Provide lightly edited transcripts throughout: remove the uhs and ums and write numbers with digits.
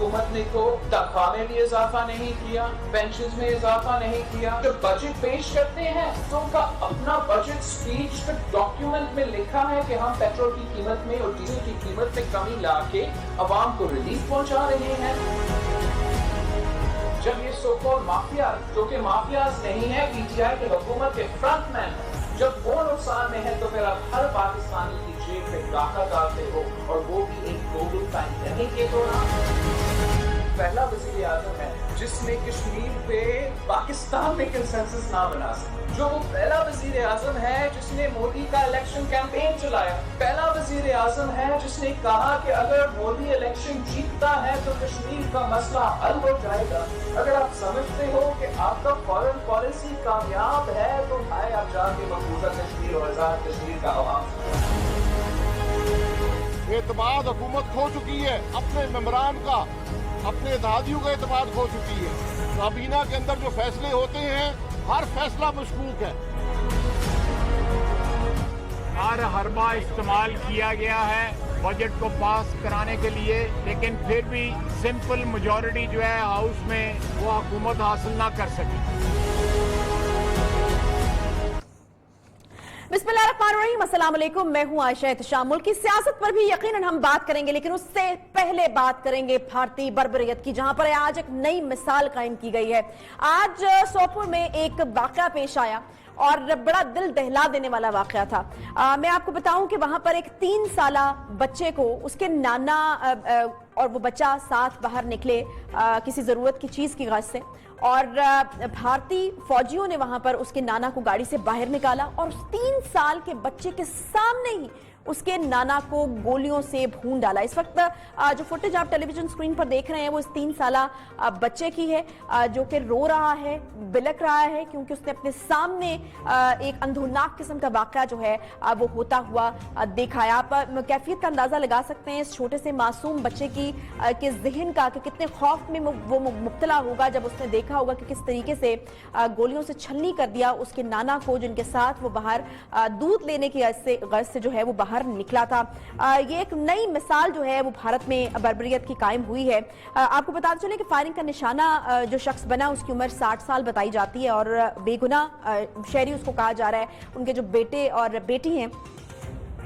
हुकूमत ने तो तनख्वाह में भी इजाफा नहीं किया, पेंशन में इजाफा नहीं किया। जब बजट पेश करते हैं तो उनका अपना बजट स्पीच डॉक्यूमेंट में लिखा है कि हम पेट्रोल की कीमत में और डीजल की कीमत में कमी ला के अवाम को रिलीफ पहुंचा रहे हैं। जब ये सो कॉल्ड माफिया, जो कि माफियाज नहीं है, पीटीआई की हुकूमत के फ्रंटमैन, जब वो नुकसान में है तो फिर आप हर पाकिस्तानी की जेब पे डाका डालते हो, और वो भी एक ग्लोबल पैंडेमिक के दौरान। पहला वज़ीर आज़म है जिसने कश्मीर पे पाकिस्तान में कंसेंसस ना बना सका, जो वो पहला वज़ीर आज़म है जिसने मोदी का इलेक्शन कैंपेन चलाया, पहला वज़ीर आज़म है जिसने कहा कि अगर मोदी इलेक्शन जीतता है तो कश्मीर का मसला हल हो जाएगा। अगर आप समझते हो कि आपका फॉरेन पॉलिसी कामयाब है तो भाई आप जाके मकबूजा कश्मीर और आज़ाद कश्मीर का आवाम। एतमाद हुकूमत खो चुकी है, अपने मेंबरान का, अपने इत्तेहादियों का एतमाद खो चुकी है। काबीना के अंदर जो फैसले होते हैं, हर फैसला मशकूक है। हर हरबा इस्तेमाल किया गया है बजट को पास कराने के लिए, लेकिन फिर भी सिंपल मेजॉरिटी जो है हाउस में वो हुकूमत हासिल ना कर सकी। बिस्मिल्लाहिर्रहमानिर्रहीम, अस्सलाम वालेकुम। मैं हूं आयशा एहतशाम। मुल्क की सियासत पर भी यकीनन हम बात करेंगे, लेकिन उससे पहले बात करेंगे भारतीय बर्बरियत की, जहां पर आज एक नई मिसाल कायम की गई है। आज सोपुर में एक वाकया पेश आया और बड़ा दिल दहला देने वाला वाकया था। मैं आपको बताऊं कि वहां पर एक 3 साला बच्चे को उसके नाना और वो बच्चा साथ बाहर निकले किसी ज़रूरत की चीज़ की गरज से, और भारतीय फौजियों ने वहां पर उसके नाना को गाड़ी से बाहर निकाला और उस 3 साल के बच्चे के सामने ही उसके नाना को गोलियों से भून डाला। इस वक्त जो फुटेज आप टेलीविजन स्क्रीन पर देख रहे हैं वो इस 3 साला बच्चे की है, जो कि रो रहा है, बिलक रहा है, क्योंकि उसने अपने सामने एक अंधोनाक किस्म का वाकया जो है वो होता हुआ देखा है। आप कैफियत का अंदाजा लगा सकते हैं इस छोटे से मासूम बच्चे की के ज़हन का, कि कितने खौफ में वो मुब्तला होगा जब उसने देखा होगा कि किस तरीके से गोलियों से छलनी कर दिया उसके नाना को, जिनके साथ वो बाहर दूध लेने की गर्ज से जो है वो बाहर निकला था। ये एक नई मिसाल जो है वो भारत में बर्बरियत की कायम हुई है। आपको बताते चले कि फायरिंग का निशाना जो शख्स बना उसकी उम्र 60 साल बताई जाती है और बेगुनाह शहरी उसको कहा जा रहा है। उनके जो बेटे और बेटी हैं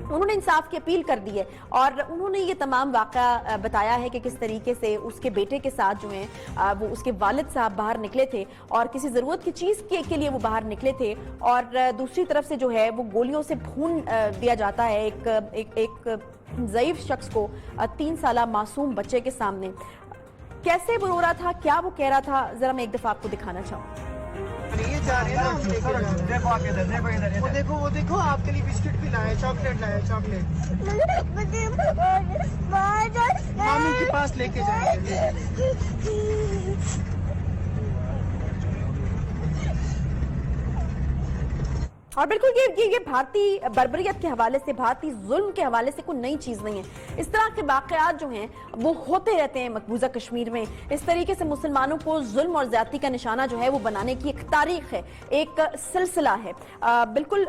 उन्होंने इंसाफ की अपील कर दी है और उन्होंने ये तमाम वाक़या बताया है कि किस तरीके से उसके बेटे के साथ जो है वो उसके वालिद साहब बाहर निकले थे और किसी ज़रूरत की चीज़ के लिए वो बाहर निकले थे, और दूसरी तरफ से जो है वो गोलियों से भून दिया जाता है एक ज़ईफ शख्स को 3 साला मासूम बच्चे के सामने। कैसे वो रो रहा था, क्या वो कह रहा था, ज़रा मैं एक दफ़ा आपको दिखाना चाहूँ। ये जा रहे हैं ना, देखो आगे इधर, देखो इधर, वो देखो आपके लिए बिस्किट भी लाए, चॉकलेट लाए, चॉकलेट मामी के पास लेके जाएंगे। और बिल्कुल ये भारतीय बर्बरियत के हवाले से, भारतीय जुल्म के हवाले से कोई नई चीज़ नहीं है। इस तरह के वाक़यात जो हैं वो होते रहते हैं मकबूजा कश्मीर में। इस तरीके से मुसलमानों को जुल्म और ज़्यादती का निशाना जो है वो बनाने की एक तारीख है, एक सिलसिला है। बिल्कुल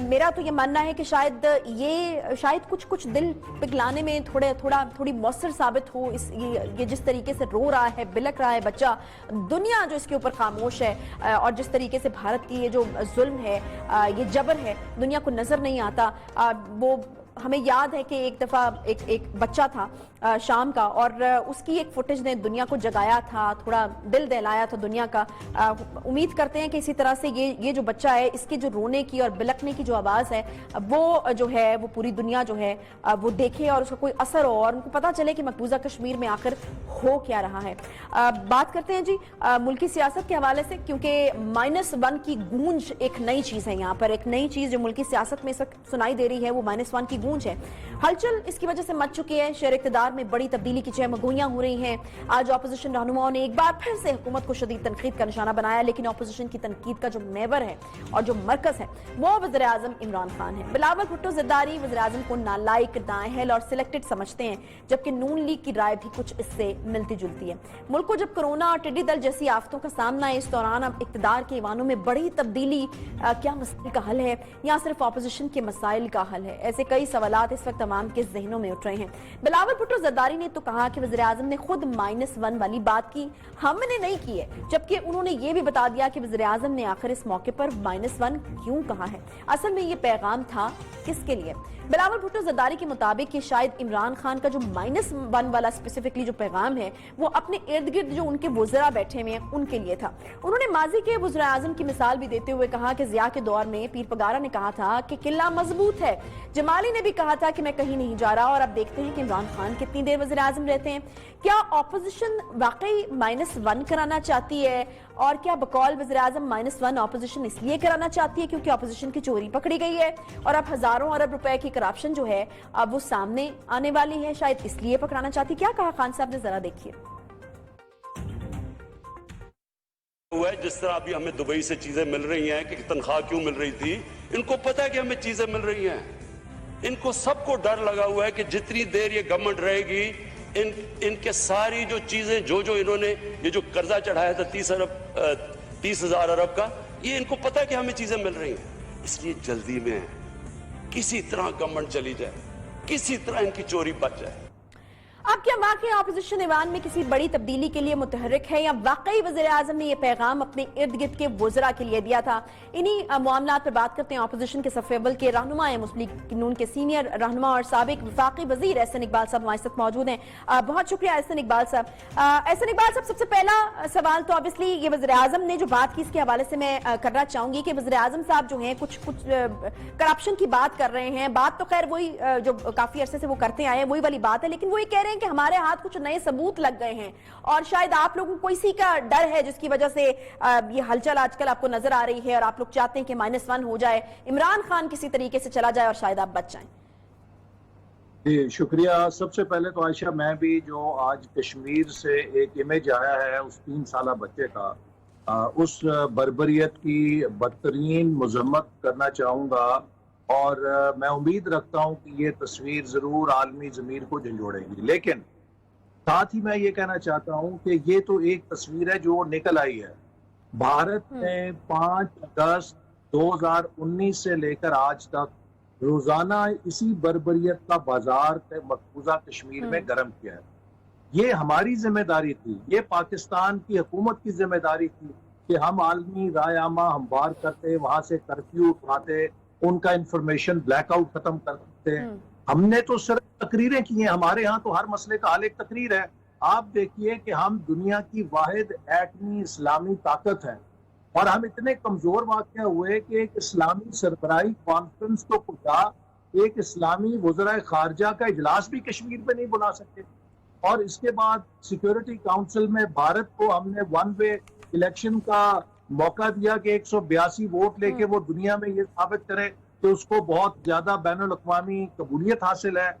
मेरा तो ये मानना है कि शायद कुछ दिल पिघलाने में थोड़ी मौसर साबित हो ये जिस तरीके से रो रहा है, बिलक रहा है बच्चा। दुनिया जो इसके ऊपर खामोश है और जिस तरीके से भारत की ये जो जुल्म है, ये जबर है, दुनिया को नजर नहीं आता। वो हमें याद है कि एक दफ़ा एक बच्चा था शाम का, और उसकी एक फुटेज ने दुनिया को जगाया था, थोड़ा दिल दहलाया था दुनिया का। उम्मीद करते हैं कि इसी तरह से ये जो बच्चा है, इसके जो रोने की और बिलकने की जो आवाज़ है वो जो है वो पूरी दुनिया जो है वो देखे और उसका कोई असर हो और उनको पता चले कि मकबूजा कश्मीर में आखिर हो क्या रहा है। बात करते हैं जी मुल्की सियासत के हवाले से, क्योंकि -1 की गूंज एक नई चीज़ है। यहाँ पर एक नई चीज़ जो मुल्की सियासत में सुनाई दे रही है वो -1 की गूंज है। हलचल इसकी वजह से मच चुकी है, शहर इक़्तिदार में बड़ी तब्दीली की चहमगोइयां हो रही हैं। आज अपोजिशन रहनुमाओं ने एक बार फिर से हुकूमत को शदीद तनकीद का निशाना बनाया, लेकिन अपोजिशन की तनकीद का जो महवर है और जो मरकज है वो वज़ीर आज़म इमरान खान है। बिलावल भुट्टो ज़रदारी वज़ीर आज़म को नालायक, नाअहल और सिलेक्टेड समझते हैं, जबकि नून लीग की राय भी कुछ इससे मिलती जुलती है। मुल्क को जब कोरोना और टिड्डी दल जैसी आफतों का सामना है, इस दौरान अब इक़्तिदार के ईवानों में बड़ी तब्दीली क्या मसले का हल है या सिर्फ अपोजिशन के मसाइल का हल है? ऐसे कई सवालात इस वक्त तमाम के जहनों में उठ रहे हैं। बिलावल भुट्टो जरदारी ने तो कहा कि वज़ीर-ए-आज़म ने खुद -1 वाली बात की, हमने नहीं की है, जबकि उन्होंने ये भी बता दिया कि वज़ीर-ए-आज़म ने आखिर इस मौके पर -1 क्यों कहा है, असल में ये पैगाम था किसके लिए। बिलावल भुट्टो जरदारी के मुताबिक कि शायद इमरान खान का जो -1 वाला स्पेसिफिकली जो पैगाम है वो अपने इर्द गिर्द जो उनके वज़रा बैठे हुए हैं उनके लिए था। उन्होंने माजी के वज़ीर-ए-आज़म की मिसाल भी देते हुए कहा कि ज़िया के दौर में पीर पगारा ने कहा था कि किला मजबूत है, जमाली ने भी कहा था कि मैं कहीं नहीं जा रहा, और अब देखते हैं कि इमरान खान कितनी देर वज़ीर-ए-आज़म रहते हैं। क्या ऑपोजिशन वाकई -1 कराना चाहती है, और क्या बकौल वज़ीर-ए-आज़म -1 ऑपोजिशन इसलिए कराना चाहती है क्योंकि ऑपोजिशन की चोरी पकड़ी गई है और अब हजारों अरब रुपए की करप्शन जो है अब वो सामने आने वाली है, शायद इसलिए पकड़ाना चाहती। क्या कहा खान साहब ने, जरा देखिए। हुआ है जिस तरह अभी हमें दुबई से चीजें मिल रही हैं कि तनख्वाह क्यों मिल रही थी, इनको पता है कि हमें चीजें मिल रही हैं, इनको सबको डर लगा हुआ है कि जितनी देर ये गवर्नमेंट रहेगी इनके सारी जो चीजें जो इन्होंने ये जो कर्जा चढ़ाया था 30,000 अरब का, ये इनको पता है कि हमें चीजें मिल रही हैं, इसलिए जल्दी में किसी तरह गवर्नमेंट चली जाए, किसी तरह इनकी चोरी बच जाए। अब क्या वाकई अपोजिशन ईवान में किसी बड़ी तब्दीली के लिए मुतहर्रिक है, या वाकई वज़ीर-ए-आज़म ने यह पैगाम अपने इर्द गिर्द के वज़रा के लिए दिया था? इन्हीं मामलात पर बात करते हैं। अपोजिशन के सफ़ अव्वल के रहनुमा हैं, मुस्लिम लीग नून के सीनियर रहनुमा और साबिक वफाकी वज़ीर एहसन इकबाल साहब हमारे साथ मौजूद हैं। बहुत शुक्रिया एहसन इकबाल साहब। एहसन इकबाल साहब, सबसे पहला सवाल तो ऑब्वियसली ये वज़ीर-ए-आज़म ने जो बात की इसके हवाले से मैं करना चाहूंगी कि वज़ीर-ए-आज़म साहब जो हैं कुछ करप्शन की बात कर रहे हैं, बात तो खैर वही जो काफी अरसे से वो करते आए हैं वही वाली बात है, लेकिन वो ये कह रहे हैं कि हमारे हाथ कुछ नए सबूत लग गए हैं और शायद आप लोगों को इसी का डर है जिसकी वजह से ये हलचल आजकल आपको नजर आ रही है और आप लोग चाहते हैं कि -1 हो जाए, इमरान खान किसी तरीके से चला जाए और शायद आप बच जाएं। जी शुक्रिया। सबसे पहले तो आयशा, मैं भी जो आज कश्मीर से एक इमेज आया है उस 3 साला बच्चे का, उस बर्बरियत की बदतरीन मजम्मत करना चाहूँगा और मैं उम्मीद रखता हूँ कि ये तस्वीर ज़रूर आलमी ज़मीर को झंझोड़ेगी। लेकिन साथ ही मैं ये कहना चाहता हूँ कि ये तो एक तस्वीर है जो निकल आई है। भारत में 5 अगस्त 2019 से लेकर आज तक रोजाना इसी बर्बरियत का बाजार मकबूजा कश्मीर में गर्म किया है। ये हमारी जिम्मेदारी थी, ये पाकिस्तान की हुकूमत की जिम्मेदारी थी कि हम आलमी राय आमा हमवार करते, वहां से कर्फ्यू उठाते, उनका इंफॉर्मेशन ब्लैकआउट खत्म करते। हमने तो सिर्फ तकरीरें की हैं, हमारे यहाँ तो हर मसले का हल एक तकरीर है। आप देखिए कि हम दुनिया की वाहिद एटमी इस्लामी ताकत है और हम इतने कमजोर वाक़या हुए कि एक इस्लामी सरबराही कॉन्फ्रेंस तो खुदा एक इस्लामी वज़राए खारजा का इजलास भी कश्मीर पे नहीं बुला सकते। और इसके बाद सिक्योरिटी काउंसिल में भारत को हमने 1 वे इलेक्शन का मौका दिया कि 182 वोट लेके वो दुनिया में ये साबित करे कि उसको बहुत ज्यादा बैनुल अक़वामी कबूलियत हासिल है।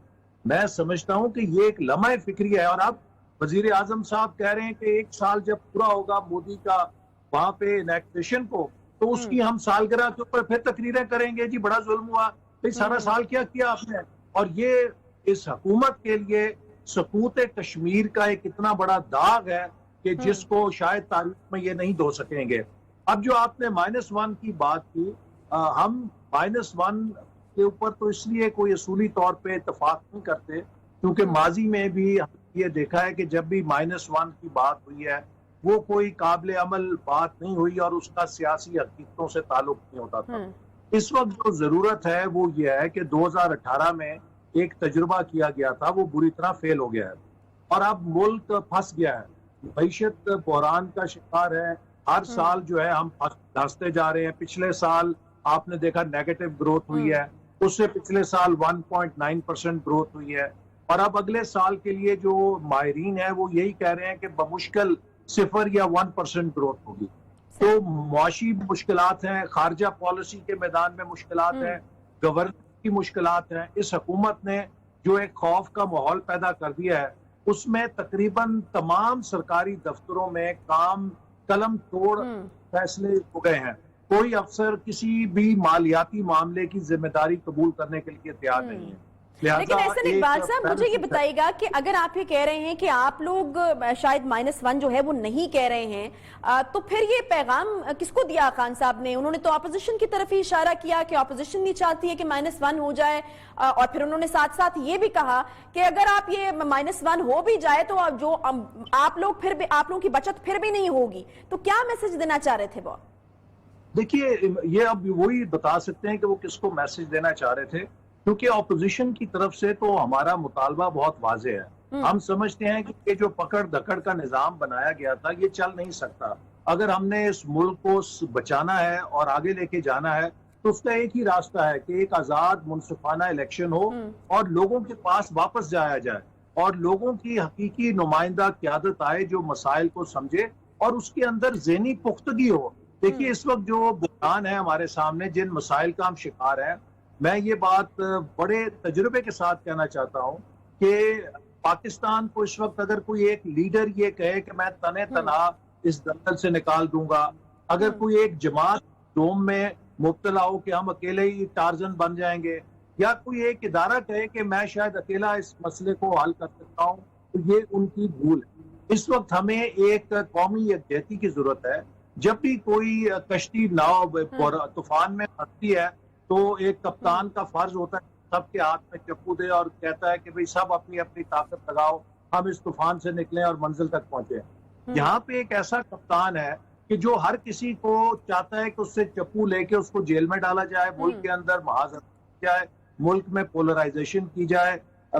मैं समझता हूँ कि ये एक लम्हा फिक्री है। और अब वजीर आजम साहब कह रहे हैं कि 1 साल जब पूरा होगा मोदी का वहां पे इनेक्टेशन को, तो उसकी हम सालगिरह के ऊपर फिर तकरीरें करेंगे, जी बड़ा जुल्म हुआ, भाई सारा साल क्या किया आपने। और ये इस हुकूमत के लिए सकूत कश्मीर का एक इतना बड़ा दाग है कि जिसको शायद तारीख में ये नहीं धो सकेंगे। अब जो आपने -1 की बात की, हम -1 के ऊपर तो इसलिए कोई असूली तौर पे इत्तेफाक नहीं करते क्योंकि माजी में भी ये देखा है कि जब भी -1 की बात हुई है वो कोई काबिल अमल बात नहीं हुई और उसका सियासी हकीकतों से ताल्लुक नहीं होता था। इस वक्त जो जरूरत है वो ये है कि 2018 में एक तजुर्बा किया गया था, वो बुरी तरह फेल हो गया है और अब मुल्क फंस गया है, मईशत बहरान का शिकार है। हर साल जो है हम धंसते जा रहे हैं। पिछले साल आपने देखा नेगेटिव ग्रोथ हुई है, उससे पिछले साल 1.9% ग्रोथ हुई है और अब अगले साल के लिए जो माहिरीन है वो यही कह रहे हैं कि बमुश्किल 0 या 1% ग्रोथ होगी। तो मुआशी मुश्किलात हैं, खारजा पॉलिसी के मैदान में मुश्किलात हैं, गवर्नेंस की मुश्किलात हैं। इस हुकूमत ने जो एक खौफ का माहौल पैदा कर दिया है उसमें तकरीबन तमाम सरकारी दफ्तरों में काम कलम तोड़ फैसले हो गए हैं। कोई अफसर किसी भी मालियाती मामले की जिम्मेदारी कबूल करने के लिए तैयार नहीं है। لیکن احسن اقبال صاحب مجھے یہ بتائیے کہ اگر آپ یہ کہہ رہے ہیں کہ آپ لوگ شاید -1 جو ہے وہ نہیں کہہ رہے ہیں تو پھر یہ پیغام کس کو دیا خان صاحب نے؟ انہوں نے تو اپوزیشن کی طرف ہی اشارہ کیا کہ اپوزیشن نہیں چاہتی ہے کہ -1 ہو جائے، اور پھر انہوں نے ساتھ ساتھ یہ بھی کہا کہ اگر آپ یہ -1 ہو بھی جائے تو جو آپ لوگوں کی بچت پھر بھی نہیں ہوگی، تو کیا میسج دینا چاہ رہے تھے وہ؟ دیکھیے یہ اب وہی بتا سکتے ہیں کہ وہ کس کو میسج دینا چاہ رہے تھے، کیونکہ اپوزیشن کی طرف سے تو ہمارا مطالبہ بہت واضح ہے۔ ہم سمجھتے ہیں کہ یہ جو پکڑ دھکڑ کا نظام بنایا گیا تھا یہ چل نہیں سکتا۔ اگر ہم نے اس ملک کو بچانا ہے اور آگے لے کے جانا ہے تو اس کا ایک ہی راستہ ہے کہ ایک آزاد منصفانہ الیکشن ہو اور لوگوں کے پاس واپس جایا جائے اور لوگوں کی حقیقی نمائندہ قیادت آئے جو مسائل کو سمجھے اور اس کے اندر ذہنی پختگی ہو۔ دیکھیے اس وقت جو بحران ہے ہمارے سامنے، جن مسائل کا ہم شکار ہیں، میں یہ بات بڑے تجربے کے ساتھ کہنا چاہتا ہوں کہ پاکستان کو اس وقت اگر کوئی ایک لیڈر یہ کہے کہ میں تنے تنہا اس دلدل سے نکال دوں گا، اگر کوئی ایک جماعت دوم میں مبتلا ہو کہ ہم اکیلے ہی ٹارزن بن جائیں گے، یا کوئی ایک ادارہ کہے کہ میں شاید اکیلا اس مسئلے کو حل کر سکتا ہوں، تو یہ ان کی بھول ہے۔ اس وقت ہمیں ایک قومی یکجہتی کی ضرورت ہے۔ جب بھی کوئی کشتی ناؤ طوفان میں پھنستی ہے تو ایک کپتان کا فرض ہوتا ہے سب کے ہاتھ میں چپو دے اور کہتا ہے کہ بھئی سب اپنی اپنی طاقت لگاؤ، ہم اس طوفان سے نکلیں اور منزل تک پہنچیں۔ یہاں پہ ایک ایسا کپتان ہے کہ جو ہر کسی کو چاہتا ہے کہ اس سے چپو لے کے اس کو جیل میں ڈالا جائے، ملک کے اندر محاذ کی جائے، ملک میں پولرائزیشن کی جائے،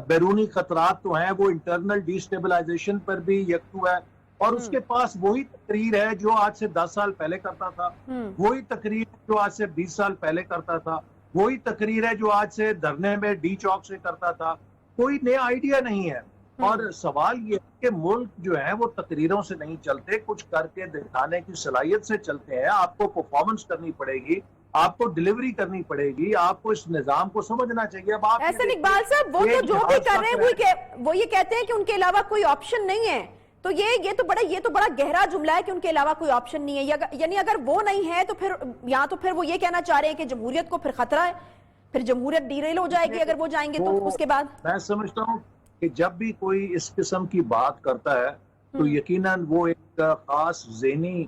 بیرونی خطرات تو ہیں، وہ انٹرنل ڈی سٹیبلائزیشن پر بھی یکسو ہے، اور اس کے پاس وہی تقریر ہے جو آج سے 10 سال پہلے کرتا تھا، وہی تقریر جو آج سے 20 سال پہلے کرتا تھا، وہی تقریر ہے جو آج سے دھرنے میں ڈی چوک سے کرتا تھا۔ کوئی نیا آئیڈیا نہیں ہے، اور سوال یہ ہے کہ ملک جو ہے وہ تقریروں سے نہیں چلتے، کچھ کر کے دکھانے کی صلاحیت سے چلتے ہیں۔ آپ کو پرفارمنس کرنی پڑے گی، آپ کو ڈیلیوری کرنی پڑے گی، آپ کو اس نظام کو سمجھنا چاہیے۔ اب آپ احسن اقبال صاحب وہ تو جو بھی کر رہے ہیں وہ یہ کہتے ہیں کہ ان کے علاوہ کوئی آپشن نہیں ہے، تو یہ تو بڑا گہرا جملہ ہے کہ ان کے علاوہ کوئی آپشن نہیں ہے، یعنی اگر وہ نہیں ہے تو پھر وہ یہ کہنا چاہ رہے ہیں کہ جمہوریت کو پھر خطرہ ہے، پھر جمہوریت ڈیریل ہو جائے گی اگر وہ جائیں گے تو اس کے بعد۔ میں سمجھتا ہوں کہ جب بھی کوئی اس قسم کی بات کرتا ہے تو یقیناً وہ ایک خاص ذہنی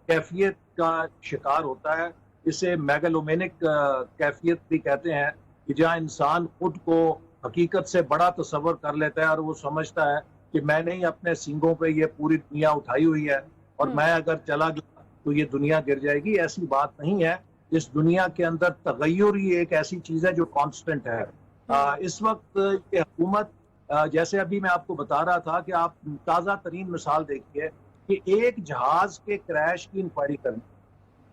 کیفیت کا شکار ہوتا ہے۔ اسے میگلومینک کیفیت بھی کہتے ہیں، کہ جہاں انسان خود کو حقیقت سے بڑا تصور کر لیتا ہے اور وہ سمجھتا ہے کہ میں نے ہی اپنے سینگوں پہ یہ پوری دنیا اٹھائی ہوئی ہے اور میں اگر چلا گیا تو یہ دنیا گر جائے گی۔ ایسی بات نہیں ہے، اس دنیا کے اندر تغیر ہی ایک ایسی چیز ہے جو کانسٹنٹ ہے۔ اس وقت یہ حکومت، جیسے ابھی میں آپ کو بتا رہا تھا کہ آپ تازہ ترین مثال دیکھیے کہ ایک جہاز کے کریش کی انکوائری کرنی،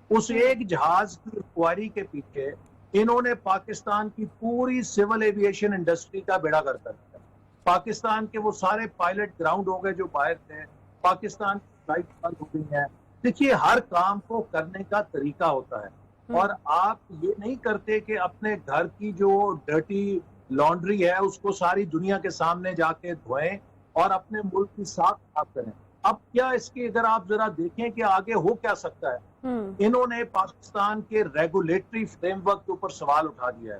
اس ایک جہاز کی انکوائری کے پیچھے انہوں نے پاکستان کی پوری سول ایویشن انڈسٹری کا بیڑا گرک کر دیا۔ پاکستان کے وہ سارے پائلٹ گراؤنڈ ہو گئے جو باہر تھے، پاکستان کی فلائٹ بند ہو گئی ہیں۔ دیکھیے ہر کام کو کرنے کا طریقہ ہوتا ہے، اور آپ یہ نہیں کرتے کہ اپنے گھر کی جو ڈرٹی لانڈری ہے اس کو ساری دنیا کے سامنے جا کے دھوئیں اور اپنے ملک کی صاف کریں۔ اب کیا اس کی اگر آپ ذرا دیکھیں کہ آگے ہو کیا سکتا ہے، انہوں نے پاکستان کے ریگولیٹری فریم ورک کے اوپر سوال اٹھا دیا ہے،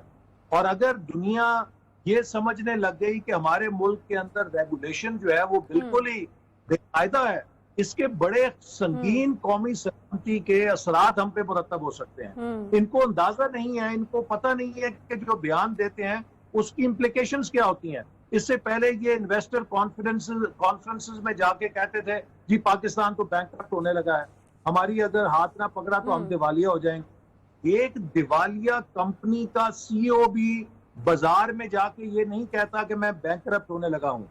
اور اگر دنیا یہ سمجھنے لگ گئی کہ ہمارے ملک کے اندر ریگولیشن جو ہے وہ بالکل ہی بے قاعدہ ہے، اس کے بڑے سنگین قومی سلامتی کے اثرات ہم پہ مرتب ہو سکتے ہیں۔ ان کو اندازہ نہیں ہے، ان کو پتہ نہیں ہے کہ جو بیان دیتے ہیں اس کی امپلیکیشنز کیا ہوتی ہیں۔ اس سے پہلے یہ انویسٹر کانفرنسز میں جا کے کہتے تھے جی پاکستان تو بینکرپٹ ہونے لگا ہے، ہماری اگر ہاتھ نہ پکڑا تو ہم دیوالیہ ہو جائیں گے۔ ایک دیوالیہ کمپنی کا سی او بھی بازار میں جا کے یہ نہیں کہتا کہ میں بینکرپٹ ہونے لگا ہوں۔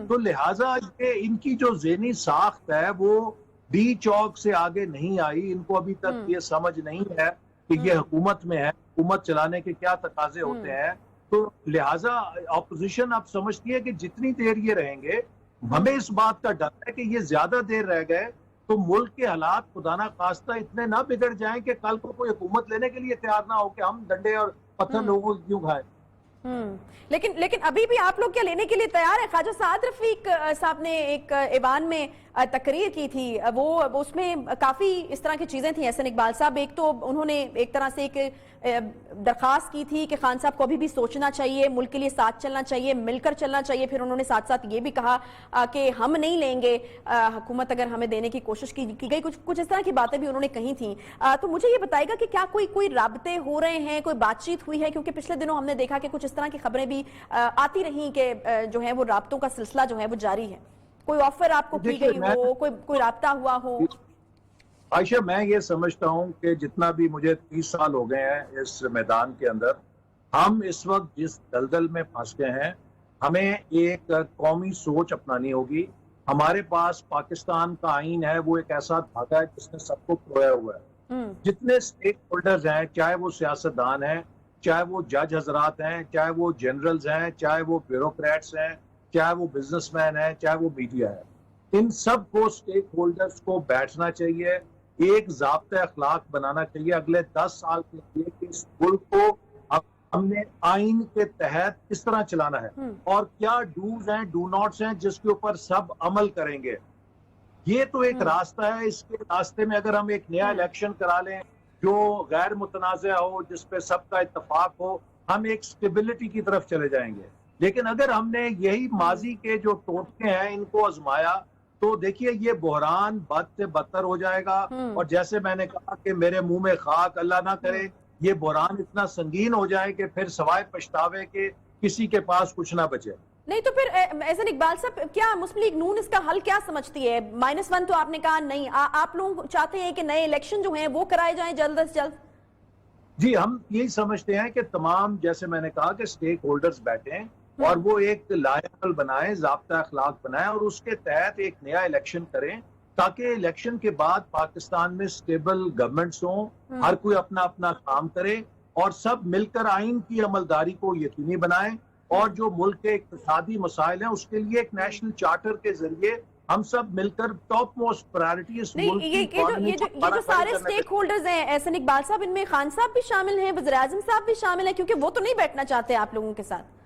تو لہٰذا یہ ان کی جو ذہنی ساخت ہے وہ ڈی چوک سے آگے نہیں آئی۔ ان کو ابھی تک یہ سمجھ نہیں ہے کہ یہ حکومت میں ہے، حکومت چلانے کے کیا تقاضے ہوتے ہیں۔ تو لہٰذا اپوزیشن اب سمجھتی ہے کہ جتنی دیر یہ رہیں گے، ہمیں اس بات کا ڈر ہے کہ یہ زیادہ دیر رہ گئے تو ملک کے حالات خدا نہ خواستہ اتنے نہ بگڑ جائیں کہ کل کو کوئی حکومت لینے کے لیے تیار نہ ہو کہ ہم ڈنڈے اور پتھر لوگوں کو کیوں کھائیں۔ लेकिन अभी भी आप लोग क्या लेने के लिए तैयार है? ख्वाजा साद रफीक साहब ने एक ऐवान में तकरीर की थी, वो उसमें काफी इस तरह की चीजें थी। एहसन इकबाल साहब, एक तो उन्होंने एक तरह से एक दरखास्त की थी कि खान साहब को अभी भी सोचना चाहिए, मुल्क के लिए साथ चलना चाहिए, मिलकर चलना चाहिए। फिर उन्होंने साथ साथ ये भी कहा कि हम नहीं लेंगे हुकूमत अगर हमें देने की कोशिश की गई, कुछ इस तरह की बातें भी उन्होंने कही थी। तो मुझे ये बताएगा कि क्या कोई राब्ते हो रहे हैं, कोई बातचीत हुई है? क्योंकि पिछले दिनों हमने देखा कि कुछ इस तरह की खबरें भी आती रही कि जो है वो राब्तों का सिलसिला जो है वो जारी है। कोई ऑफर आपको की गई हो, कोई राब्ता हुआ हो? आयशा, मैं ये समझता हूँ कि जितना भी मुझे 30 साल हो गए हैं इस मैदान के अंदर, हम इस वक्त जिस दलदल में फंस गए हैं, हमें एक कौमी सोच अपनानी होगी। हमारे पास पाकिस्तान का आईन है, वो एक ऐसा धागा है जिसने सबको परोया हुआ है। जितने स्टेक होल्डर्स हैं, चाहे वो सियासतदान हैं, चाहे वो जज हजरात हैं, चाहे वो जनरल्स हैं, चाहे वो ब्यूरोक्रेट्स हैं, चाहे वो बिजनेसमैन हैं, चाहे वो मीडिया है, इन सब को स्टेक होल्डर्स को बैठना चाहिए, एक ज़ाब्ता अखलाक बनाना चाहिए अगले 10 साल के लिए कि इस मुल्क को हमने आइन के तहत किस तरह चलाना है और क्या डूज हैं, डू नॉट्स हैं, जिसके ऊपर सब अमल करेंगे। ये तो एक रास्ता है। इसके रास्ते में अगर हम एक नया इलेक्शन करा लें जो गैर मुतनाज़ा हो, जिसपे सबका इत्तफाक हो, हम एक स्टेबिलिटी की तरफ चले जाएंगे। लेकिन अगर हमने यही माजी के जो टोटके हैं इनको आजमाया तो देखिए ये बहरान बद से बदतर हो जाएगा। और जैसे मैंने कहा कि मेरे मुंह में खाक, अल्लाह ना करे ये बहरान इतना संगीन हो जाए कि फिर सवाए पछतावे के किसी के पास कुछ ना बचे। नहीं तो फिर एहसन इकबाल साहब, क्या मुस्लिम लीग नून इसका हल क्या समझती है? -1 तो आपने कहा नहीं, आप लोग चाहते हैं कि नए इलेक्शन जो हैं वो कराए जाएं जल्द से जल्द? जी, हम यही समझते हैं कि तमाम, जैसे मैंने कहा कि स्टेक होल्डर्स बैठे और वो एक लायकल बनाए, ज़ाब्ता अखलाक बनाए और उसके तहत एक नया इलेक्शन करें ताकि इलेक्शन के बाद पाकिस्तान में स्टेबल गवर्नमेंट्स हों, हर कोई अपना अपना काम करे और सब मिलकर आइन की अमलदारी को यकीनी बनाएं। और जो मुल्क के इक्तिसादी मसाइल हैं उसके लिए एक नेशनल चार्टर के जरिए हम सब मिलकर टॉप मोस्ट प्रायोरिटी इस मुल्क की ये जो सारे स्टेक होल्डर्स हैं एहसन इकबाल साहब, इनमें खान साहब भी शामिल हैं, वज़ीर आज़म साहब भी शामिल हैं, क्योंकि वो तो नहीं बैठना चाहते आप लोगों के साथ।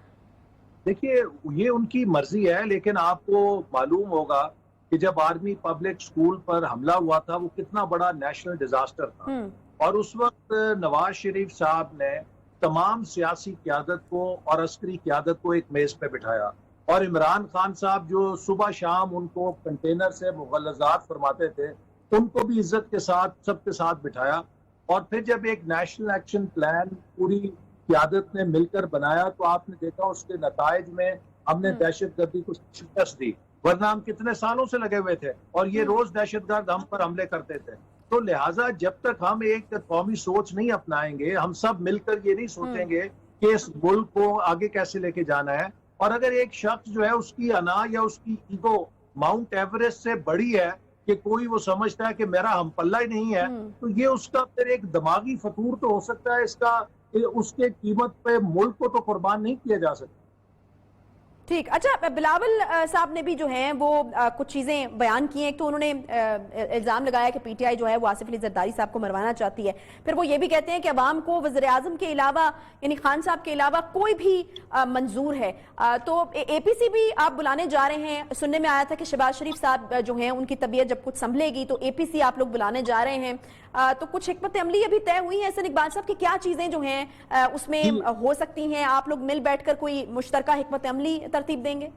देखिए ये उनकी मर्जी है, लेकिन आपको मालूम होगा कि जब आर्मी पब्लिक स्कूल पर हमला हुआ था वो कितना बड़ा नेशनल डिजास्टर था और उस वक्त नवाज शरीफ साहब ने तमाम सियासी क़यादत को और अस्करी क़यादत को एक मेज पे बिठाया और इमरान खान साहब जो सुबह शाम उनको कंटेनर से मुग़ल्लज़ात फरमाते थे उनको भी इज्जत के साथ सबके साथ बिठाया। और फिर जब एक नेशनल एक्शन प्लान पूरी क़यादत ने मिलकर बनाया तो आपने देखा उसके नताइज में हमने दहशतगर्दी को शिकस्त दी, वरना हम कितने सालों से लगे हुए थे और ये रोज दहशतगर्द हम पर हमले करते थे। तो लिहाजा जब तक हम एक कौमी सोच नहीं अपनाएंगे, हम सब मिलकर ये नहीं सोचेंगे कि इस मुल्क को आगे कैसे लेके जाना है, और अगर एक शख्स जो है उसकी अना या उसकी ईगो माउंट एवरेस्ट से बड़ी है कि कोई वो समझता है कि मेरा हम पल्ला ही नहीं है, तो ये उसका फिर एक दिमागी फतूर तो हो सकता है, इसका उसके कीमत पे मुल्क को तो कुर्बान नहीं किया जा सकता। ठीक, अच्छा, बिलावल साहब ने भी जो है वो कुछ चीज़ें बयान की हैं। एक तो उन्होंने इल्ज़ाम लगाया कि पीटीआई जो है वो आसिफ अली जरदारी साहब को मरवाना चाहती है। फिर वो ये भी कहते हैं कि अवाम को वज़ीर आज़म के अलावा यानी खान साहब के अलावा कोई भी मंजूर है। तो एपीसी भी आप बुलाने जा रहे हैं। सुनने में आया था कि शहबाज शरीफ साहब जो हैं उनकी तबीयत जब कुछ संभलेगी तो एपीसी आप लोग बुलाने जा रहे हैं। तो कुछ हिकमत अमली अभी तय हुई है एहसन इकबाल साहब की, क्या चीज़ें जो हैं उसमें हो सकती हैं? आप लोग मिल बैठकर कोई मुश्तरका हिकमत अमली तरतीब देंगे?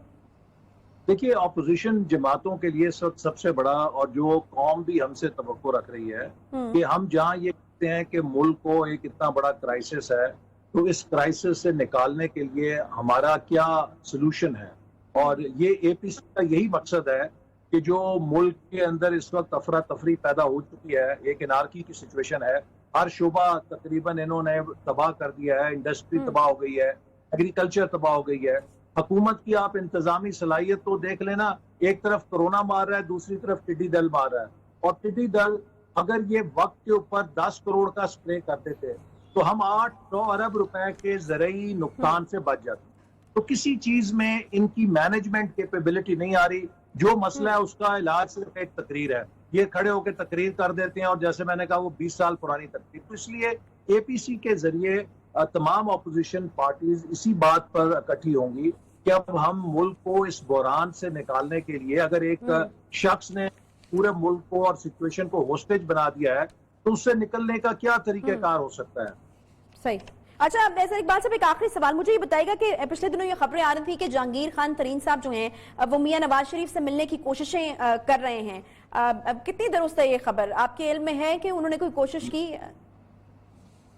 देखिए, अपोजिशन जमातों के लिए सबसे बड़ा और जो कौम भी हमसे तवक्को रख रही है कि हम जहाँ ये कहते हैं कि मुल्क को एक इतना बड़ा क्राइसिस है तो इस क्राइसिस से निकालने के लिए हमारा क्या सोल्यूशन है, और ये एपीसी का यही मकसद है कि जो मुल्क के अंदर इस वक्त अफरा तफरी पैदा हो चुकी है, एक एनार्की की सिचुएशन है, हर शोबा तकरीबन इन्होंने तबाह कर दिया है, इंडस्ट्री तबाह हो गई है, एग्रीकल्चर तबाह हो गई है। हुकूमत की आप इंतजामी सलाहियत तो देख लेना, एक तरफ कोरोना मार रहा है, दूसरी तरफ टिड्डी दल मार रहा है। और टिड्डी दल अगर ये वक्त के ऊपर 10 करोड़ का स्प्रे कर देते तो हम 800 अरब रुपए के ज़रूरी नुकसान से बच जाते। तो किसी चीज में इनकी मैनेजमेंट कैपेबिलिटी नहीं आ रही। जो मसला है उसका इलाज सिर्फ एक तकरीर है, ये खड़े होकर तकरीर कर देते हैं और जैसे मैंने कहा वो 20 साल पुरानी तकरीर। तो इसलिए एपीसी के जरिए तमाम अपोजिशन पार्टीज इसी बात पर इकट्ठी होंगी कि अब हम मुल्क को इस बहरान से निकालने के लिए, अगर एक शख्स ने पूरे मुल्क को और सिचुएशन को होस्टेज बना दिया है तो उससे निकलने का क्या तरीक़ाकार हो सकता है। सही। अच्छा, अब ऐसा इकबाल साहब एक आखिरी सवाल, मुझे ये बताइएगा कि पिछले दिनों ये खबरें आ रही थी कि जहांगीर खान तरीन साहब जो हैं वो मियां नवाज शरीफ से मिलने की कोशिशें कर रहे हैं, अब कितनी दुरुस्त है ये खबर? आपके इल्म में है कि उन्होंने कोई कोशिश की?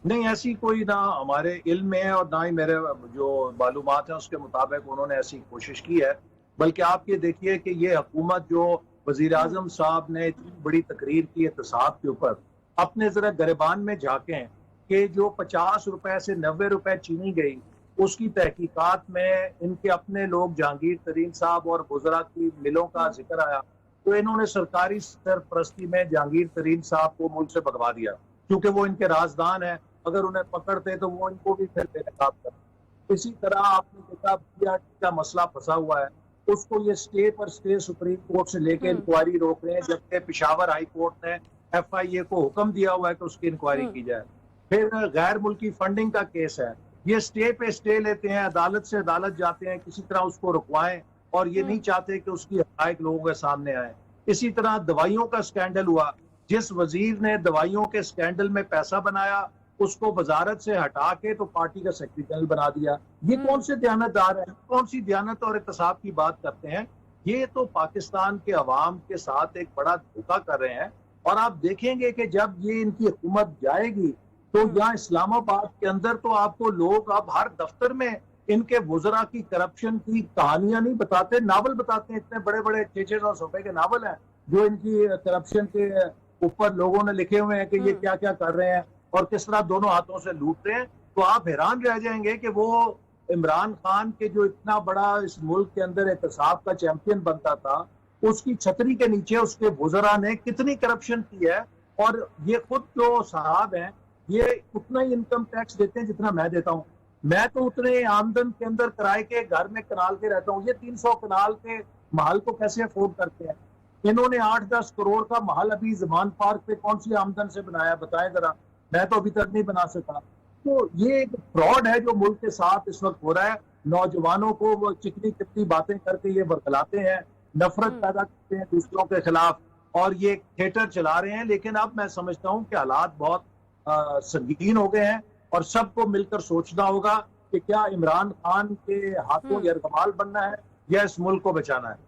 नहीं, ऐसी कोई ना हमारे इल्म में है और ना ही मेरे जो मालूमात हैं उसके मुताबिक उन्होंने ऐसी कोशिश की है। बल्कि आप ये देखिए कि ये हुकूमत जो वजीर आजम साहब ने इतनी बड़ी तकरीर की एहतसाब के ऊपर, अपने जरा गिरबान में झांकें कि जो 50 रुपए से 90 रुपए चीनी गई उसकी तहकीकात में इनके अपने लोग जहांगीर तरीन साहब और गुजरा की मिलों का जिक्र आया तो इन्होंने सरकारी सरपरस्ती में जहांगीर तरीन साहब को मुल्क से भगवा दिया, क्योंकि वो इनके राजदान है। अगर उन्हें पकड़ते तो वो इनको भी फिर बेनकाब करते। इसी तरह आपने देखा PRT का मसला फंसा हुआ है, उसको ये स्टे पर स्टे सुप्रीम कोर्ट से लेके इंक्वायरी रोक रहे हैं, जबकि पेशावर हाई कोर्ट ने FIA को हुक्म दिया हुआ है कि उसकी इंक्वायरी की जाए। फिर गैर मुल्की फंडिंग का केस है, ये स्टे पे स्टे लेते हैं, अदालत से अदालत जाते हैं, किसी तरह उसको रुकवाएं और ये नहीं चाहते कि उसकी हक़ाइक़ लोगों के सामने आए। इसी तरह दवाइयों का स्कैंडल हुआ, जिस वजीर ने दवाइयों के स्कैंडल में पैसा बनाया उसको वजारत से हटा के तो पार्टी का सेक्रेटरी जनरल बना दिया। ये कौन से दयानतदार हैं? कौन सी दयानत और इत्तेसाब की बात करते हैं? ये तो पाकिस्तान के अवाम के साथ एक बड़ा धोखा कर रहे हैं। और आप देखेंगे कि जब ये इनकी हुकूमत जाएगी तो यहाँ इस्लामाबाद के अंदर तो आपको लोग अब हर दफ्तर में इनके वुज़रा की करप्शन की कहानियां नहीं बताते, नावल बताते हैं। इतने बड़े बड़े 600 रुपए के नावल हैं जो इनकी करप्शन के ऊपर लोगों ने लिखे हुए हैं कि ये क्या क्या कर रहे हैं और किस तरह दोनों हाथों से लूट रहे हैं। तो आप हैरान रह जाएंगे कि वो इमरान खान के जो इतना बड़ा इस मुल्क के अंदर एहतसाब का चैंपियन बनता था, उसकी छतरी के नीचे उसके वुज़रा ने कितनी करप्शन की है। और ये खुद जो साहब हैं ये उतना ही इनकम टैक्स देते हैं जितना मैं देता हूँ। मैं तो उतने आमदन के अंदर किराए के घर में कनाल के रहता हूँ, ये 300 कनाल के महल को कैसे अफोर्ड करते हैं? इन्होंने 8-10 करोड़ का महल अभी जमान पार्क पे कौन सी आमदन से बनाया, बताएं जरा। मैं तो अभी तक नहीं बना सका। तो ये एक फ्रॉड है जो मुल्क के साथ इस वक्त हो रहा है। नौजवानों को वो चिकनी चिकनी बातें करके ये बरगलाते हैं, नफरत पैदा करते हैं दूसरों के खिलाफ और ये थिएटर चला रहे हैं। लेकिन अब मैं समझता हूँ कि हालात बहुत संगीन हो गए हैं और सबको मिलकर सोचना होगा कि क्या इमरान खान के हाथों यरगमाल बनना है या इस मुल्क को बचाना है।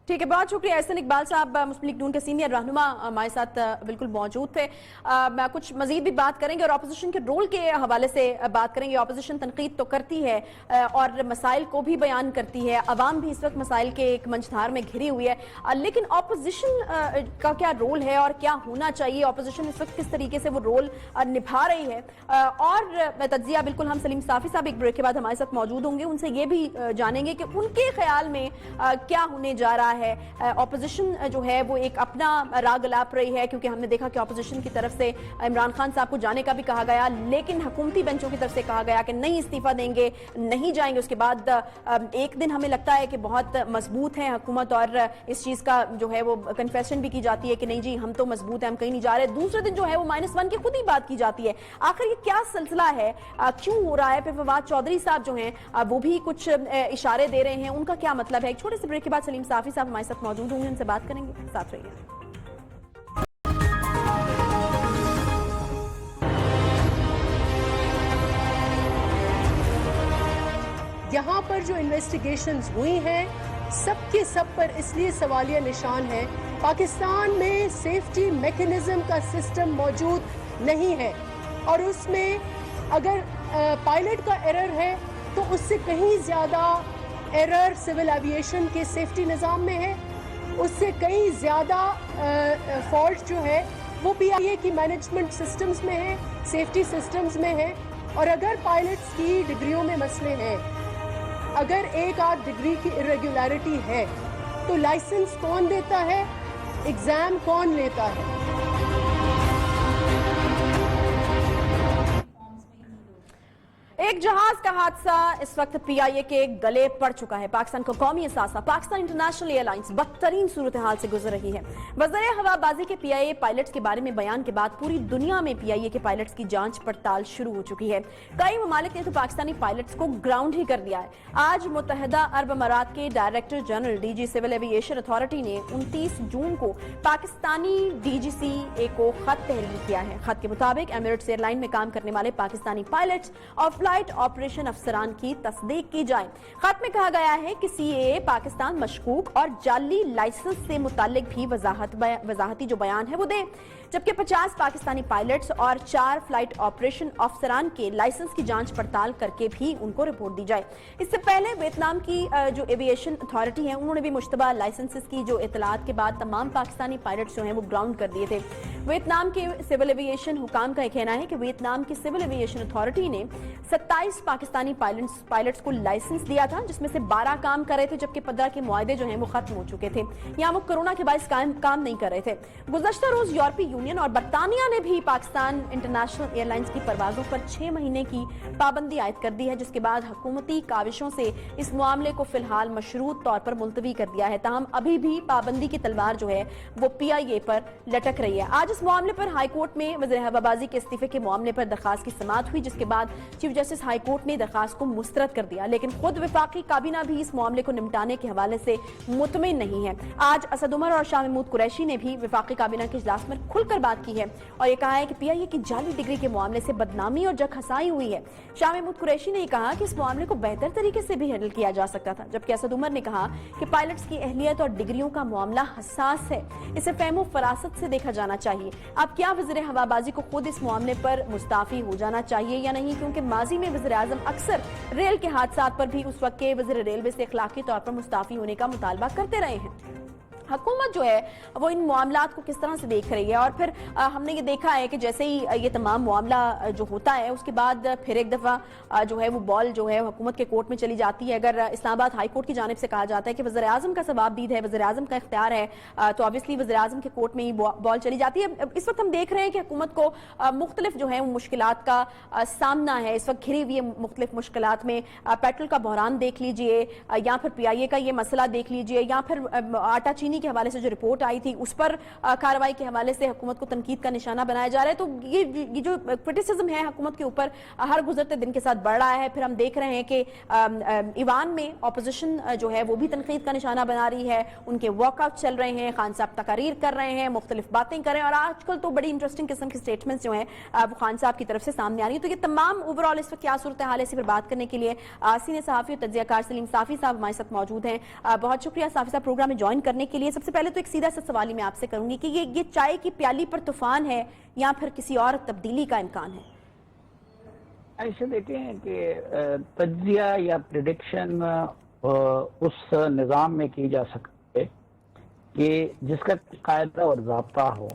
ठीक है, बहुत शुक्रिया। एहसन इकबाल साहब मुस्लिम लीग नून के सीनियर रहनुमा हमारे साथ बिल्कुल मौजूद थे। कुछ मजीद भी बात करेंगे और अपोजिशन के रोल के हवाले से बात करेंगे। अपोजिशन तनकीद तो करती है और मसाइल को भी बयान करती है, अवाम भी इस वक्त मसाइल के एक मंझधार में घिरी हुई है, लेकिन अपोजिशन का क्या रोल है और क्या होना चाहिए? अपोजिशन इस वक्त किस तरीके से वो रोल निभा रही है? और तज्जिया बिल्कुल हम सलीम साफ़ी साहब एक ब्रेक के बाद हमारे साथ मौजूद होंगे, उनसे ये भी जानेंगे कि उनके ख्याल में क्या होने जा रहा है। ऑपोजिशन जो है वो एक अपना राग अलाप रही है, क्योंकि हमने देखा कि ऑपोजिशन की तरफ से इमरान खान साहब को जाने का भी कहा गया, लेकिन हुकूमती बेंचों की तरफ से कहा गया कि नहीं इस्तीफा देंगे, नहीं जाएंगे। उसके बाद एक दिन हमें लगता है कि बहुत मजबूत है हुकूमत और इस चीज का जो है वो कन्फेशन भी की जाती है कि नहीं जी हम तो मजबूत हैं, हम कहीं नहीं जा रहे। दूसरे दिन जो है वो -1 की खुद ही बात की जाती है। आखिर ये क्या सिलसिला है, क्यों हो रहा है? फिर फवाद चौधरी साहब जो हैं वो भी कुछ इशारे दे रहे हैं, उनका क्या मतलब है? एक छोटे से ब्रेक के बाद सलीम साफ़ी साहब हमारे साथ मौजूद होंगे, उनसे बात करेंगे। साथ रहिए। यहाँ पर जो इन्वेस्टिगेशंस हुई हैं सब के सब पर इसलिए सवालिया निशान है, पाकिस्तान में सेफ्टी मैकेनिज्म का सिस्टम मौजूद नहीं है और उसमें अगर पायलट का एरर है तो उससे कहीं ज़्यादा एरर सिविल एविएशन के सेफ्टी निज़ाम में है, उससे कहीं ज़्यादा फॉल्ट जो है वो PIA की मैनेजमेंट सिस्टम्स में है, सेफ्टी सिस्टम्स में है। और अगर पायलट्स की डिग्रियों में मसले हैं, अगर एक आध डिग्री की इरेगुलरिटी है तो लाइसेंस कौन देता है, एग्ज़ाम कौन लेता है? एक जहाज का हादसा इस वक्त पीआईए के गले पड़ चुका है। पाकिस्तान का कौमी असासा पाकिस्तान इंटरनेशनल एयरलाइंस बदतरीन सूरत हाल से गुजर रही है। वज़ीर हवाबाजी के पीआईए पायलट्स के बारे में बयान के बाद पूरी दुनिया में पीआईए के पायलट्स की जांच पड़ताल शुरू हो चुकी है। कई ममालिक ने तो पाकिस्तानी पायलट्स को ग्राउंड ही कर दिया है। आज मुत्तहिदा अरब अमारात के director general DG civil aviation authority ने 29 जून को पाकिस्तानी डीजीसीए को खत तहरीर किया है। खत के मुताबिक एमिरेट्स एयरलाइन में काम करने वाले पाकिस्तानी पायलट्स और फ्लाइट ऑपरेशन अफसरान की तस्दीक की जाए। खत में कहा गया है कि सीएए पाकिस्तान मशकूक और जाली लाइसेंस से मुतालिक भी वजाहती जो बयान है वो दे, जबकि 50 पाकिस्तानी पायलट्स और 4 फ्लाइट ऑपरेशन अफसरान के लाइसेंस की जांच पड़ताल करके भी उनको रिपोर्ट दी जाए। इससे पहले वियतनाम की जो एविएशन अथॉरिटी है उन्होंने भी मुश्तबा लाइसेंसेस की जो इतलात के बाद तमाम पाकिस्तानी पायलट्स जो हैं वो ग्राउंड कर दिए थे। वियतनाम के सिविल एविएशन हुकाम का कहना है कि वियतनाम की सिविल एविएशन अथॉरिटी ने 27 पाकिस्तानी पायलट्स को लाइसेंस दिया था, जिसमें से 12 काम कर रहे थे, जबकि 15 के मुआहदे जो हैं वो खत्म हो चुके थे। यहाँ वो कोरोना के बायस काम नहीं कर रहे थे। गुज़श्ता रोज यूरोपीय यूनियन और बरतानिया ने भी पाकिस्तान इंटरनेशनल एयरलाइंस की परवाजों पर 6 महीने की पाबंदी आयद कर दी है, जिसके बाद हुकूमती काविशों से इस मामले को फिलहाल मशरूत तौर पर मुलतवी कर दिया है। ताहम अभी भी पाबंदी की तलवार जो है वो पीआईए पर लटक रही है। आज इस मामले पर हाईकोर्ट में वज़ीर हवाबाजी के इस्तीफे के मामले पर दरखास्त की समाअत हुई, जिसके बाद चीफ जस्टिस हाईकोर्ट ने दरखास्त को मुस्तरद कर दिया, लेकिन खुद वफाकी काबीना भी इस मामले को निपटाने के हवाले से मुतमिन नहीं है। आज असद उमर और शाह महमूद कुरैशी ने भी वफाकी काबीना के इजलास में खुलकर बात की है और ये कहा है कि पीआईए की जाली डिग्री के मामले से बदनामी और जगहसाई हुई है। शाह महमूद कुरैशी ने कहा कि इस मामले को बेहतर तरीके से भी हैंडल किया जा सकता था, जबकि असद उमर ने कहा कि पायलट्स की अहलियत और डिग्रियों का मामला हसास है, इसे फहमो फरासत से देखा जाना चाहिए। अब क्या वज़ीर हवाबाजी को खुद इस मामले पर मुस्ताफी हो जाना चाहिए या नहीं, क्योंकि माजी में वज़ीर आज़म अक्सर रेल के हादसात पर भी उस वक्त के वज़ीर रेलवे से अखलाकी तौर पर मुस्ताफी होने का मुतालबा करते रहे हैं। हुकूमत जो है वो इन मामलात को किस तरह से देख रही है, और फिर हमने ये देखा है कि जैसे ही ये तमाम मामला जो होता है उसके बाद फिर एक दफ़ा जो है वो बॉल जो है हुकूमत के कोर्ट में चली जाती है। अगर इस्लामाबाद हाई कोर्ट की जानिब से कहा जाता है कि वज़ीर आज़म का सवाबदीद है, वज़ीर आज़म का इख्तियार है, तो ऑब्वियसली वज़ीर आज़म के कोर्ट में ही बॉल चली जाती है। इस वक्त हम देख रहे हैं कि हुकूमत को मुख्तलिफ जो है वो मुश्किलात का सामना है, इस वक्त घिरी हुई है मुख्तलिफ मुश्किलात में। पेट्रोल का बहरान देख लीजिए, या फिर पीआईए का ये मसला देख लीजिए, या फिर आटा चीनी के हवाले से जो रिपोर्ट आई थी उस पर कार्रवाई के हवाले से हुकूमत को तनकीद का निशाना बनाया जा रहा है। तो ये जो क्रिटिसिज्म है हुकूमत के ऊपर हर गुजरते दिन के साथ बढ़ रहा है। फिर हम देख रहे हैं कि ईवान में अपोजिशन जो है वो भी तनकीद का निशाना बना रही है, उनके वॉकआउट चल रहे हैं, खान साहब तकारीर कर रहे हैं, मुख्तलिफ बातें कर रहे हैं, और आजकल तो बड़ी इंटरेस्टिंग किस्म के स्टेटमेंट्स जो हैं वो खान साहब की तरफ से सामने आ रही है। तो ये तमाम ओवरऑल इस वक्त क्या सूरत हाल है, इसी पर बात करने के लिए सीनियर सहाफ़ी और तज्ज़ियाकार सलीम साफ़ी साहब हमारे साथ मौजूद हैं। बहुत शुक्रिया साफ़ी साहब प्रोग्राम में ज्वाइन करने के लिए। सबसे पहले तो एक सीधा सा सवाल ही मैं आपसे करूंगी कि ये चाय की प्याली पर तूफान है या फिर किसी और तब्दीली का इम्कान है? ऐसे देखें कि तज्जिया या प्रिडिक्शन उस निज़ाम में की जा सकती है कि जिसका कायदा और ज़ाब्ता हो।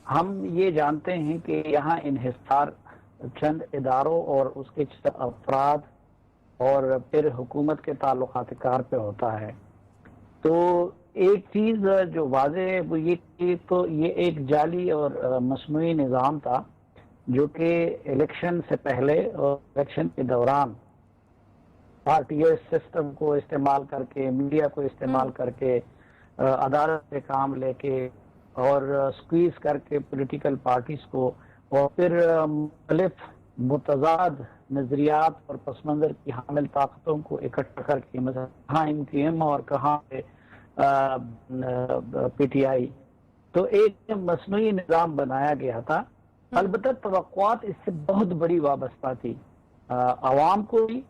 हम ये जानते हैं कि यहाँ इन्हिसार चंद इदारों और उसके चंद अफराद और फिर हुकूमत के ताल्लुकात कार पे होता है। तो एक चीज़ जो वाज़ेह है वो ये कि तो ये एक जाली और मसनूई निज़ाम था जो कि इलेक्शन से पहले और इलेक्शन के दौरान आरटीएस सिस्टम को इस्तेमाल करके, मीडिया को इस्तेमाल करके, अदालत से काम लेके और स्क्वीज करके पॉलिटिकल पार्टीज को, और फिर मुख्तलिफ मुतज़ाद नज़रियात और पस मंज़र की हामिल ताकतों को इकट्ठा करके, मतलब कहाँ MQM और कहाँ पे PTI, तो एक मसनूई निज़ाम बनाया गया था। अलबत्ता तवक्कुआत इससे बहुत बड़ी वाबस्ता थी आवाम को भी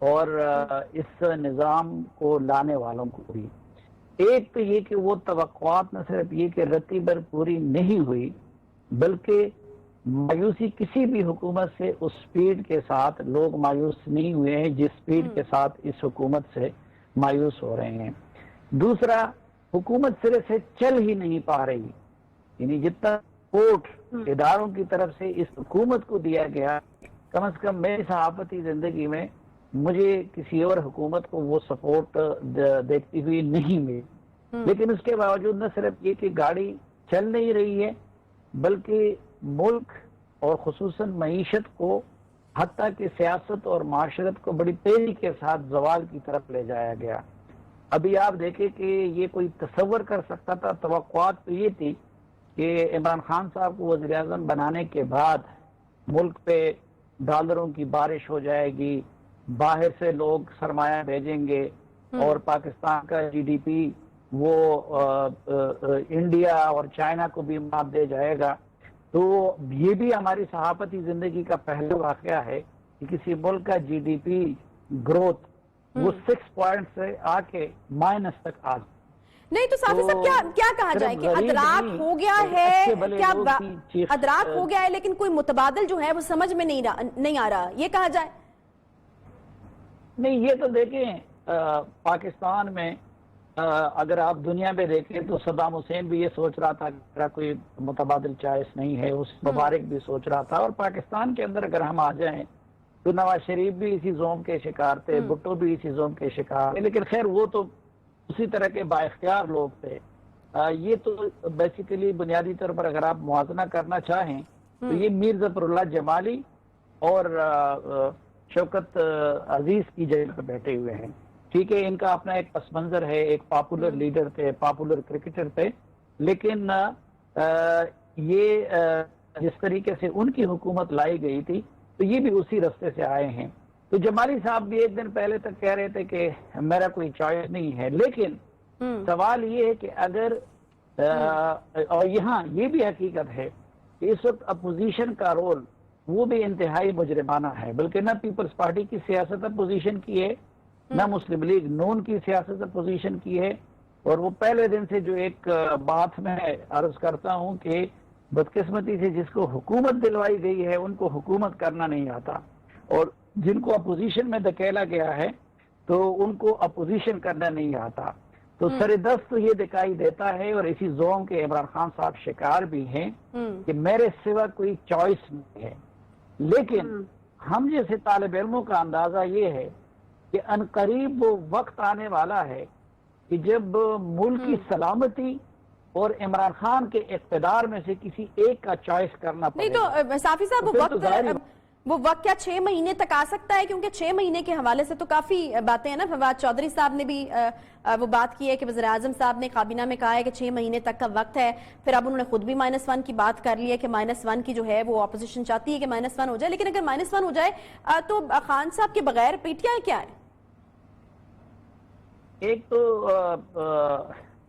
और इस निज़ाम को लाने वालों को भी। एक तो ये कि वो तवक्कुआत न सिर्फ ये कि रत्ती भर पूरी नहीं हुई, बल्कि मायूसी किसी भी हुकूमत से उस स्पीड के साथ लोग मायूस नहीं हुए हैं जिस स्पीड के साथ इस हुकूमत से मायूस हो रहे हैं। दूसरा, हुकूमत सिरे से चल ही नहीं पा रही, यानी जितना सपोर्ट इदारों की तरफ से इस हुकूमत को दिया गया, कम से कम मेरी सहाफती जिंदगी में मुझे किसी और हुकूमत को वो सपोर्ट देखती हुई नहीं मिली। लेकिन उसके बावजूद न सिर्फ ये कि गाड़ी चल नहीं रही है, बल्कि मुल्क और खुसूसन मईशत को हत्ता कि सियासत और माशरत को बड़ी तेजी के साथ जवाल की तरफ ले जाया गया। अभी आप देखें कि ये कोई तसव्वुर कर सकता था, तवक्कुआत तो ये थी कि इमरान खान साहब को वज़ीर आज़म बनाने के बाद मुल्क पे डॉलरों की बारिश हो जाएगी, बाहर से लोग सरमाया भेजेंगे और पाकिस्तान का जीडीपी वो इंडिया और चाइना को भी मात दे जाएगा। तो ये भी हमारी सहाफती जिंदगी का पहला वाकया है कि किसी मुल्क का जीडीपी ग्रोथ वो 6 पॉइंट से आके माइनस तक आ गई। नहीं तो साफी साहब क्या क्या कहा जाए कि अदराक हो गया है, क्या अदराक हो गया है लेकिन कोई मुतबादल जो है वो समझ में नहीं आ रहा, ये कहा जाए? नहीं, ये तो देखें पाकिस्तान में अगर आप दुनिया में देखें तो सद्दाम हुसैन भी ये सोच रहा था कि मेरा कोई मुतबादिल चॉइस नहीं है, उस मुबारक भी सोच रहा था। और पाकिस्तान के अंदर अगर हम आ जाएं तो नवाज शरीफ भी इसी जोम के शिकार थे, भुट्टो भी इसी जोम के शिकार थे, लेकिन खैर वो तो उसी तरह के बाइख्तियार लोग थे। ये तो बेसिकली बुनियादी तौर पर अगर आप मुआजना करना चाहें तो ये मीर ज़फरुल्लाह जमाली और शौकत अजीज की जगह पर बैठे हुए हैं। ठीक है, इनका अपना एक पस मंजर है, एक पॉपुलर लीडर थे, पॉपुलर क्रिकेटर थे, लेकिन ये जिस तरीके से उनकी हुकूमत लाई गई थी तो ये भी उसी रास्ते से आए हैं। तो जमाली साहब भी एक दिन पहले तक कह रहे थे कि मेरा कोई चॉइस नहीं है, लेकिन सवाल ये है कि अगर और यहाँ ये भी हकीकत है कि इस वक्त अपोजिशन का रोल वो भी इंतहाई मुजरिमाना है, बल्कि ना पीपल्स पार्टी की सियासत अपोजिशन की है, ना मुस्लिम लीग नून की सियासत अपोजिशन की है। और वो पहले दिन से जो एक बात मैं अर्ज करता हूँ कि बदकिस्मती से जिसको हुकूमत दिलवाई गई है उनको हुकूमत करना नहीं आता, और जिनको अपोजिशन में धकेला गया है तो उनको अपोजिशन करना नहीं आता। तो सरदस्त तो ये दिखाई देता है, और इसी जोम के इमरान खान साहब शिकार भी हैं कि मेरे सिवा कोई चॉइस नहीं है। लेकिन हम जैसे तालिब इल्मों का अंदाजा ये है कि अनकरीब वो वक्त आने वाला है कि जब मुल्क की सलामती और इमरान खान के इक़्तिदार में से किसी एक का चॉइस करना पड़ेगा। नहीं तो साफी साहब वो वक्त क्या 6 महीने तक आ सकता है? क्योंकि 6 महीने के हवाले से तो काफी बातें हैं ना। फवाद चौधरी साहब ने भी वो बात की है कि वज़ीर आज़म साहब ने काबीना में कहा है कि 6 महीने तक का वक्त है। फिर अब उन्होंने खुद भी -1 की बात कर ली है कि -1 की जो है वो अपोजिशन चाहती है कि -1 हो जाए, लेकिन अगर -1 हो जाए तो खान साहब के बगैर पीटीआई क्या है? एक तो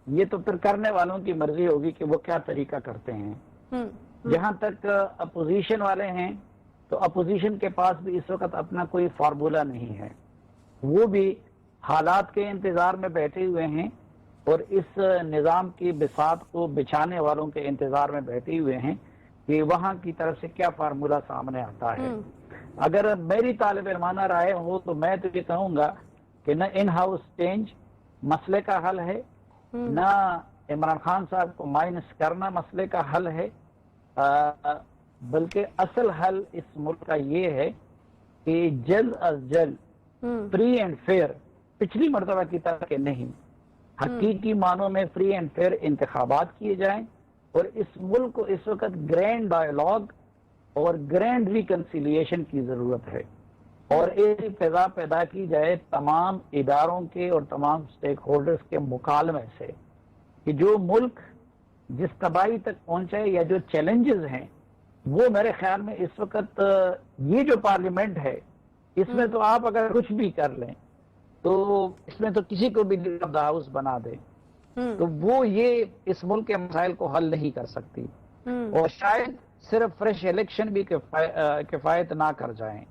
ये तो फिर करने वालों की मर्जी होगी कि वो क्या तरीका करते हैं। जहां तक अपोजिशन वाले हैं तो अपोजिशन के पास भी इस वक्त अपना कोई फार्मूला नहीं है, वो भी हालात के इंतजार में बैठे हुए हैं और इस निज़ाम की बिसात को बिछाने वालों के इंतजार में बैठे हुए हैं कि वहां की तरफ से क्या फार्मूला सामने आता है। अगर मेरी तालिब इल्माना राय हो तो मैं तो ये कहूँगा कि न इन हाउस चेंज मसले का हल है, ना इमरान खान साहब को माइनस करना मसले का हल है, बल्कि असल हल इस मुल्क का ये है कि जल्द अज जल्द फ्री एंड फेयर, पिछली मरतबा की तरह के नहीं, हकीकी मानों में फ्री एंड फेयर इंतखाबात किए जाएं, और इस मुल्क को इस वक्त ग्रैंड डायलॉग और ग्रैंड रिकन्सिलिएशन की जरूरत है, और ऐसी फिजा पैदा की जाए तमाम इदारों के और तमाम स्टेक होल्डर्स के मुकालमे से कि जो मुल्क जिस तबाही तक पहुंचे या जो चैलेंजेस हैं वो मेरे ख्याल में इस वक्त ये जो पार्लियामेंट है इसमें तो आप अगर कुछ भी कर लें तो इसमें तो किसी को भी लीडर ऑफ द हाउस बना दे तो वो ये इस मुल्क के मसाइल को हल नहीं कर सकती, और शायद सिर्फ फ्रेश इलेक्शन भी किफायत ना कर जाएं।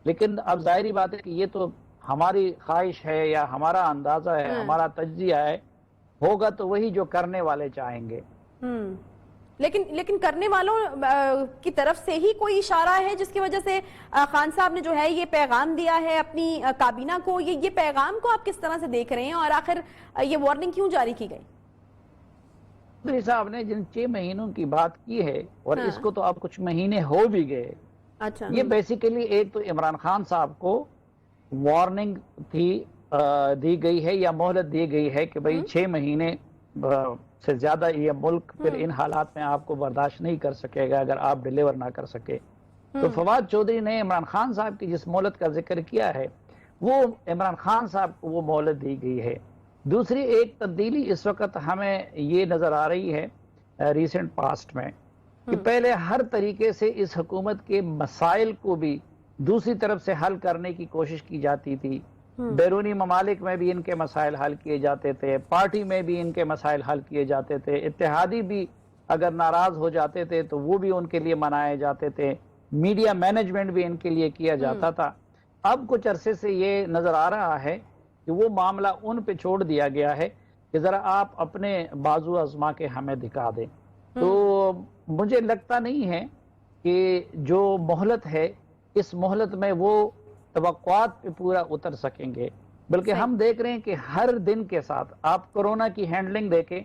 लेकिन अब जाहिर बात है कि ये तो हमारी ख्वाहिश है या हमारा अंदाजा है, हमारा तज्जिया है, होगा तो वही जो करने वाले चाहेंगे। लेकिन करने वालों की तरफ से ही कोई इशारा है जिसकी वजह से खान साहब ने जो है ये पैगाम दिया है अपनी काबीना को? ये पैगाम को आप किस तरह से देख रहे हैं, और आखिर ये वार्निंग क्यों जारी की गई? चौधरी साहब ने जिन 6 महीनों की बात की है, और इसको तो अब कुछ महीने हो भी गए। अच्छा, ये बेसिकली एक तो इमरान खान साहब को वार्निंग दी गई है या मोहलत दी गई है कि भाई 6 महीने से ज्यादा ये मुल्क फिर इन हालात में आपको बर्दाश्त नहीं कर सकेगा अगर आप डिलीवर ना कर सके। تو فواد چودھری نے عمران خان صاحب کی جس مہلت کا ذکر کیا ہے وہ عمران خان صاحب کو وہ مہلت دی گئی ہے. دوسری ایک تبدیلی اس وقت ہمیں یہ نظر آ رہی ہے ریسنٹ پاسٹ میں کہ پہلے ہر طریقے سے اس حکومت کے مسائل کو بھی دوسری طرف سے حل کرنے کی کوشش کی جاتی تھی. بیرونی ممالک میں بھی ان کے مسائل حل کیے جاتے تھے, پارٹی میں بھی ان کے مسائل حل کیے جاتے تھے, اتحادی بھی اگر ناراض ہو جاتے تھے تو وہ بھی ان کے لیے منائے جاتے تھے, میڈیا مینجمنٹ بھی ان کے لیے کیا جاتا تھا. اب کچھ عرصے سے یہ نظر آ رہا ہے کہ وہ معاملہ ان پہ چھوڑ دیا گیا ہے کہ ذرا آپ اپنے بازو آزما کے ہمیں دکھا دیں. تو مجھے لگتا نہیں ہے کہ جو مہلت ہے اس مہلت میں وہ توقعات پہ پورا اتر سکیں گے, بلکہ ہم دیکھ رہے ہیں کہ ہر دن کے ساتھ آپ کورونا کی ہینڈلنگ دیکھیں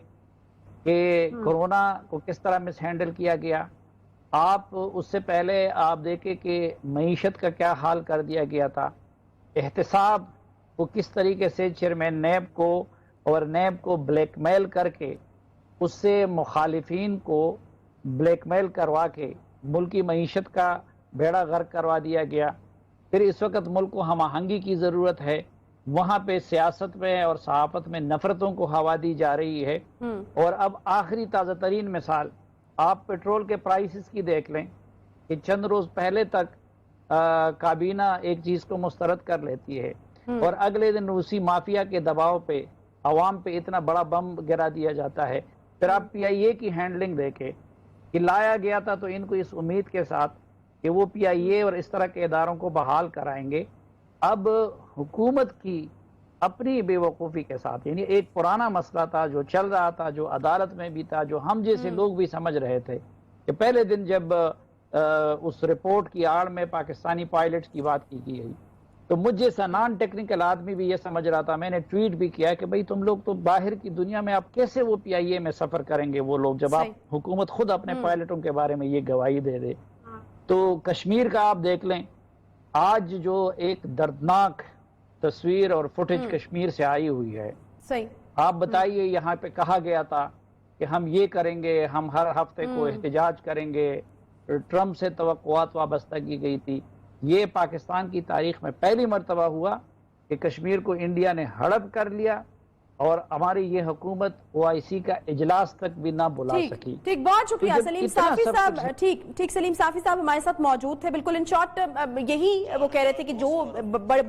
کہ کورونا کو کس طرح مس ہینڈل کیا گیا. آپ اس سے پہلے آپ دیکھیں کہ معیشت کا کیا حال کر دیا گیا تھا, احتساب کو کس طریقے سے چیئرمین نیب کو اور نیب کو بلیک میل کر کے اس سے مخالفین کو بلیک میل کروا کے ملکی معیشت کا بیڑا غرق کروا دیا گیا. پھر اس وقت ملک کو ہم آہنگی کی ضرورت ہے, وہاں پہ سیاست میں اور صحافت میں نفرتوں کو ہوا دی جا رہی ہے. اور اب آخری تازہ ترین مثال آپ پیٹرول کے پرائسز کی دیکھ لیں کہ چند روز پہلے تک کابینہ ایک چیز کو مسترد کر لیتی ہے اور اگلے دن روسی مافیا کے دباؤ پہ عوام پہ اتنا بڑا بم گرا دیا جاتا ہے. پھر آپ پی آئی اے کی ہینڈلنگ دیکھیں کہ لایا گیا تھا تو ان کو اس امید کے ساتھ کہ وہ پی آئی اے اور اس طرح کے اداروں کو بحال کرائیں گے. اب حکومت کی اپنی بے وقوفی کے ساتھ, یعنی ایک پرانا مسئلہ تھا جو چل رہا تھا, جو عدالت میں بھی تھا, جو ہم جیسے لوگ بھی سمجھ رہے تھے کہ پہلے دن جب اس رپورٹ کی آڑ میں پاکستانی پائلٹس کی بات کی گئی تو مجھ جیسا نان ٹیکنیکل آدمی بھی یہ سمجھ رہا تھا, میں نے ٹویٹ بھی کیا کہ بھئی تم لوگ تو باہر کی دنیا میں آپ کیسے وہ پی آئی اے میں سفر کریں گے وہ لوگ, جب آپ حکومت خود اپنے پائلٹوں کے بارے میں یہ گواہی دے دے. تو کشمیر کا آپ دیکھ لیں, آج جو ایک دردناک تصویر اور فوٹیج کشمیر سے آئی ہوئی ہے, آپ بتائیے یہاں پہ کہا گیا تھا کہ ہم یہ کریں گے, ہم ہر ہفتے کو احتجاج کریں گے, ٹرمپ سے توقعات وابستہ کی گئی تھی. یہ پاکستان کی تاریخ میں پہلی مرتبہ ہوا کہ کشمیر کو انڈیا نے ہڑپ کر لیا اور ہماری یہ حکومت OIC کا اجلاس تک بھی نہ بلا سکی. ٹھیک, بہت شکریہ سلیم صافی صاحب. ٹھیک سلیم صافی صاحب ہمارے ساتھ موجود تھے. بالکل ان شارٹ یہی وہ کہہ رہے تھے کہ جو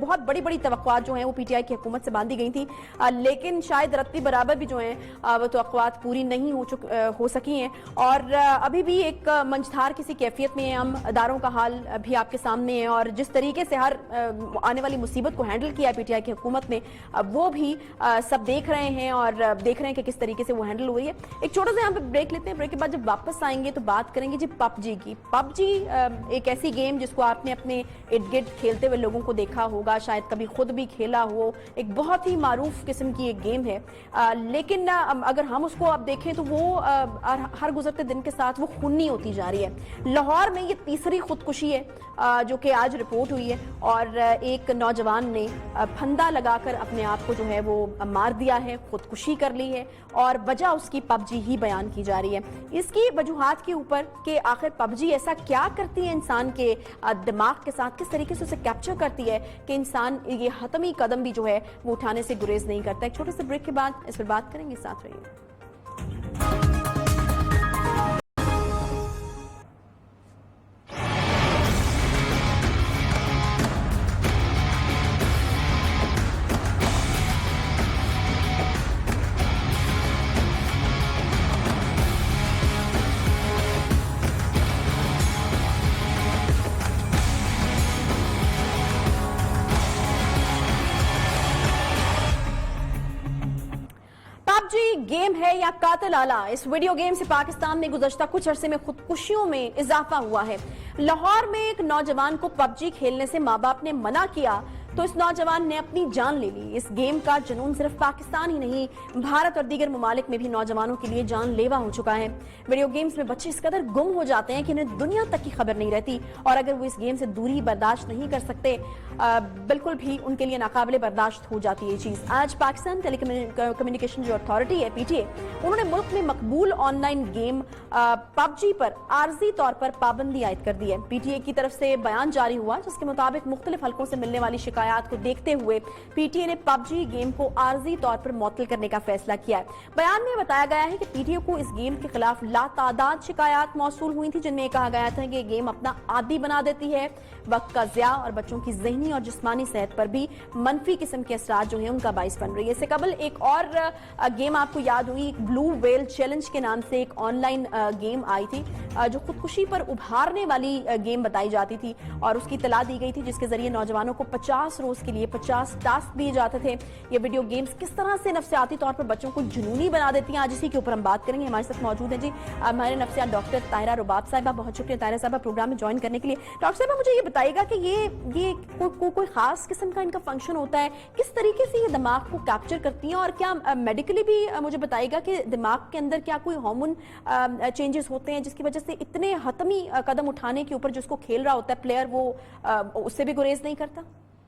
بہت بڑی بڑی توقعات جو ہیں وہ پی ٹی آئی کی حکومت سے باندھی گئی تھی, لیکن شاید رتی برابر بھی جو ہیں وہ توقعات پوری نہیں ہو سکی ہیں. اور ابھی بھی ایک منجھار کسی کیفیت میں ہم اداروں کا حال بھی آپ کے سامنے ہے, اور جس طریقے سے ہر آنے والی مصیبت کو ہینڈل کیا پی ٹی آئی کی حکومت نے وہ بھی سب دیکھ رہے ہیں اور دیکھ رہے ہیں کہ کس طریقے سے وہ ہینڈل ہوئی ہے. ایک چھوٹا سا یہاں پہ بریک لیتے ہیں, بریک کے بعد جب واپس آئیں گے تو بات کریں گے جی پب جی کی. پب جی ایک ایسی گیم جس کو آپ نے اپنے ارد گرد کھیلتے ہوئے لوگوں کو دیکھا ہوگا, شاید کبھی خود بھی کھیلا ہو, ایک بہت ہی معروف قسم کی ایک گیم ہے, لیکن اگر ہم اس کو اب دیکھیں تو وہ ہر گزرتے دن کے ساتھ وہ خونی ہوتی جا رہی ہے. لاہور میں یہ تیسری خودکشی ہے جو کہ آج رپورٹ ہوئی ہے, اور ایک نوجوان نے پھندا لگا کر اپنے آپ کو جو ہے وہ مار دیا ہے, خودکشی کر لی ہے, اور وجہ اس کی پب جی ہی بیان کی جا رہی ہے. اس کی وجوہات کے اوپر کہ آخر پب جی ایسا کیا کرتی ہے انسان کے دماغ کے ساتھ, کس طریقے سے اسے کیپچر کرتی ہے کہ انسان یہ حتمی قدم بھی جو ہے وہ اٹھانے سے گریز نہیں کرتا. ایک چھوٹے سے بریک کے بعد اس پر بات کریں گے, ساتھ رہیے. گیم ہے یا قاتل آلہ, اس ویڈیو گیم سے پاکستان میں گزشتہ کچھ عرصے میں خودکشیوں میں اضافہ ہوا ہے. لاہور میں ایک نوجوان کو پب جی کھیلنے سے ماں باپ نے منع کیا تو اس نوجوان نے اپنی جان لے لی. اس گیم کا جنون صرف پاکستان ہی نہیں, بھارت اور دیگر ممالک میں بھی نوجوانوں کے لیے جان لیوا ہو چکا ہے. ویڈیو گیمز میں بچے اس قدر گم ہو جاتے ہیں کہ انہیں دنیا تک کی خبر نہیں رہتی, اور اگر وہ اس گیم سے دوری برداشت نہیں کر سکتے بالکل بھی ان کے لیے ناقابل برداشت ہو جاتی ہے یہ چیز. آج پاکستان ٹیلی کمیونیکیشن جو اتھارٹی ہے پی ٹی اے, انہوں نے ملک میں مقبول آن لائن گیم پب جی پر عارضی طور پر پابندی عائد کر دی दी है। पीटीए की तरफ से बयान जारी हुआ जिसके मुताबिक मुख्तलिफ हलकों से मिलने वाली शिकायत को देखते हुए पीटीए ने पबजी गेम को आर्जी तौर पर मुअत्तल करने का फैसला किया है। बयान में बताया गया है कि पीटीए को इस गेम के खिलाफ लातादाद शिकायत मौसूल हुई थी जिनमें कहा गया था कि ये गेम अपना आदी बना देती है, वक्त का ज़िया और बच्चों की ज़हनी और जिस्मानी सेहत पर भी मनफी किस्म के असरात जो हैं उनका बाइस बन रही है। इससे कबल एक और गेम आपको याद हुई, ब्लू वेल चैलेंज के नाम से एक ऑनलाइन गेम आई थी जो खुदकुशी पर उभारने वाली गेम बताई जाती थी और उसकी इतला दी गई थी जिसके जरिए नौजवानों को 50 रोज के लिए 50 टास्क दिए जाते थे। ये वीडियो गेम्स किस तरह से नफ्सियाती तौर पर बच्चों को जुनूनी बना देती हैं, आज इसी के ऊपर हम बात करेंगे। हमारे साथ मौजूद है जी हमारे नफ्सियात डॉक्टर ताहिरा रुबाब साहिबा, बहुत शुक्रिया ताहिरा साहिबा प्रोग्राम में ज्वाइन करने के लिए। डॉक्टर साहिबा मुझे ये बताइएगा कि ये कोई खास किस्म का इनका फंक्शन होता है, किस तरीके से ये दिमाग को कैप्चर करती हैं और क्या मेडिकली भी मुझे बताइएगा कि दिमाग के अंदर क्या कोई हार्मोन चेंजेस होते हैं जिसकी वजह से इतने हतमी कदम उठाने के ऊपर जिसको खेल रहा होता है प्लेयर वो उससे भी गुरेज नहीं करता?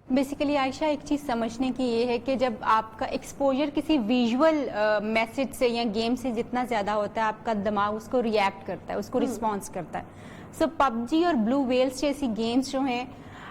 बेसिकली आयशा एक चीज़ समझने की ये है कि जब आपका एक्सपोजर किसी विजुअल मैसेज से या गेम से जितना ज़्यादा होता है आपका दिमाग उसको रिएक्ट करता है, उसको रिस्पॉन्स करता है। सो पबजी और ब्लू वेल्स जैसी गेम्स जो हैं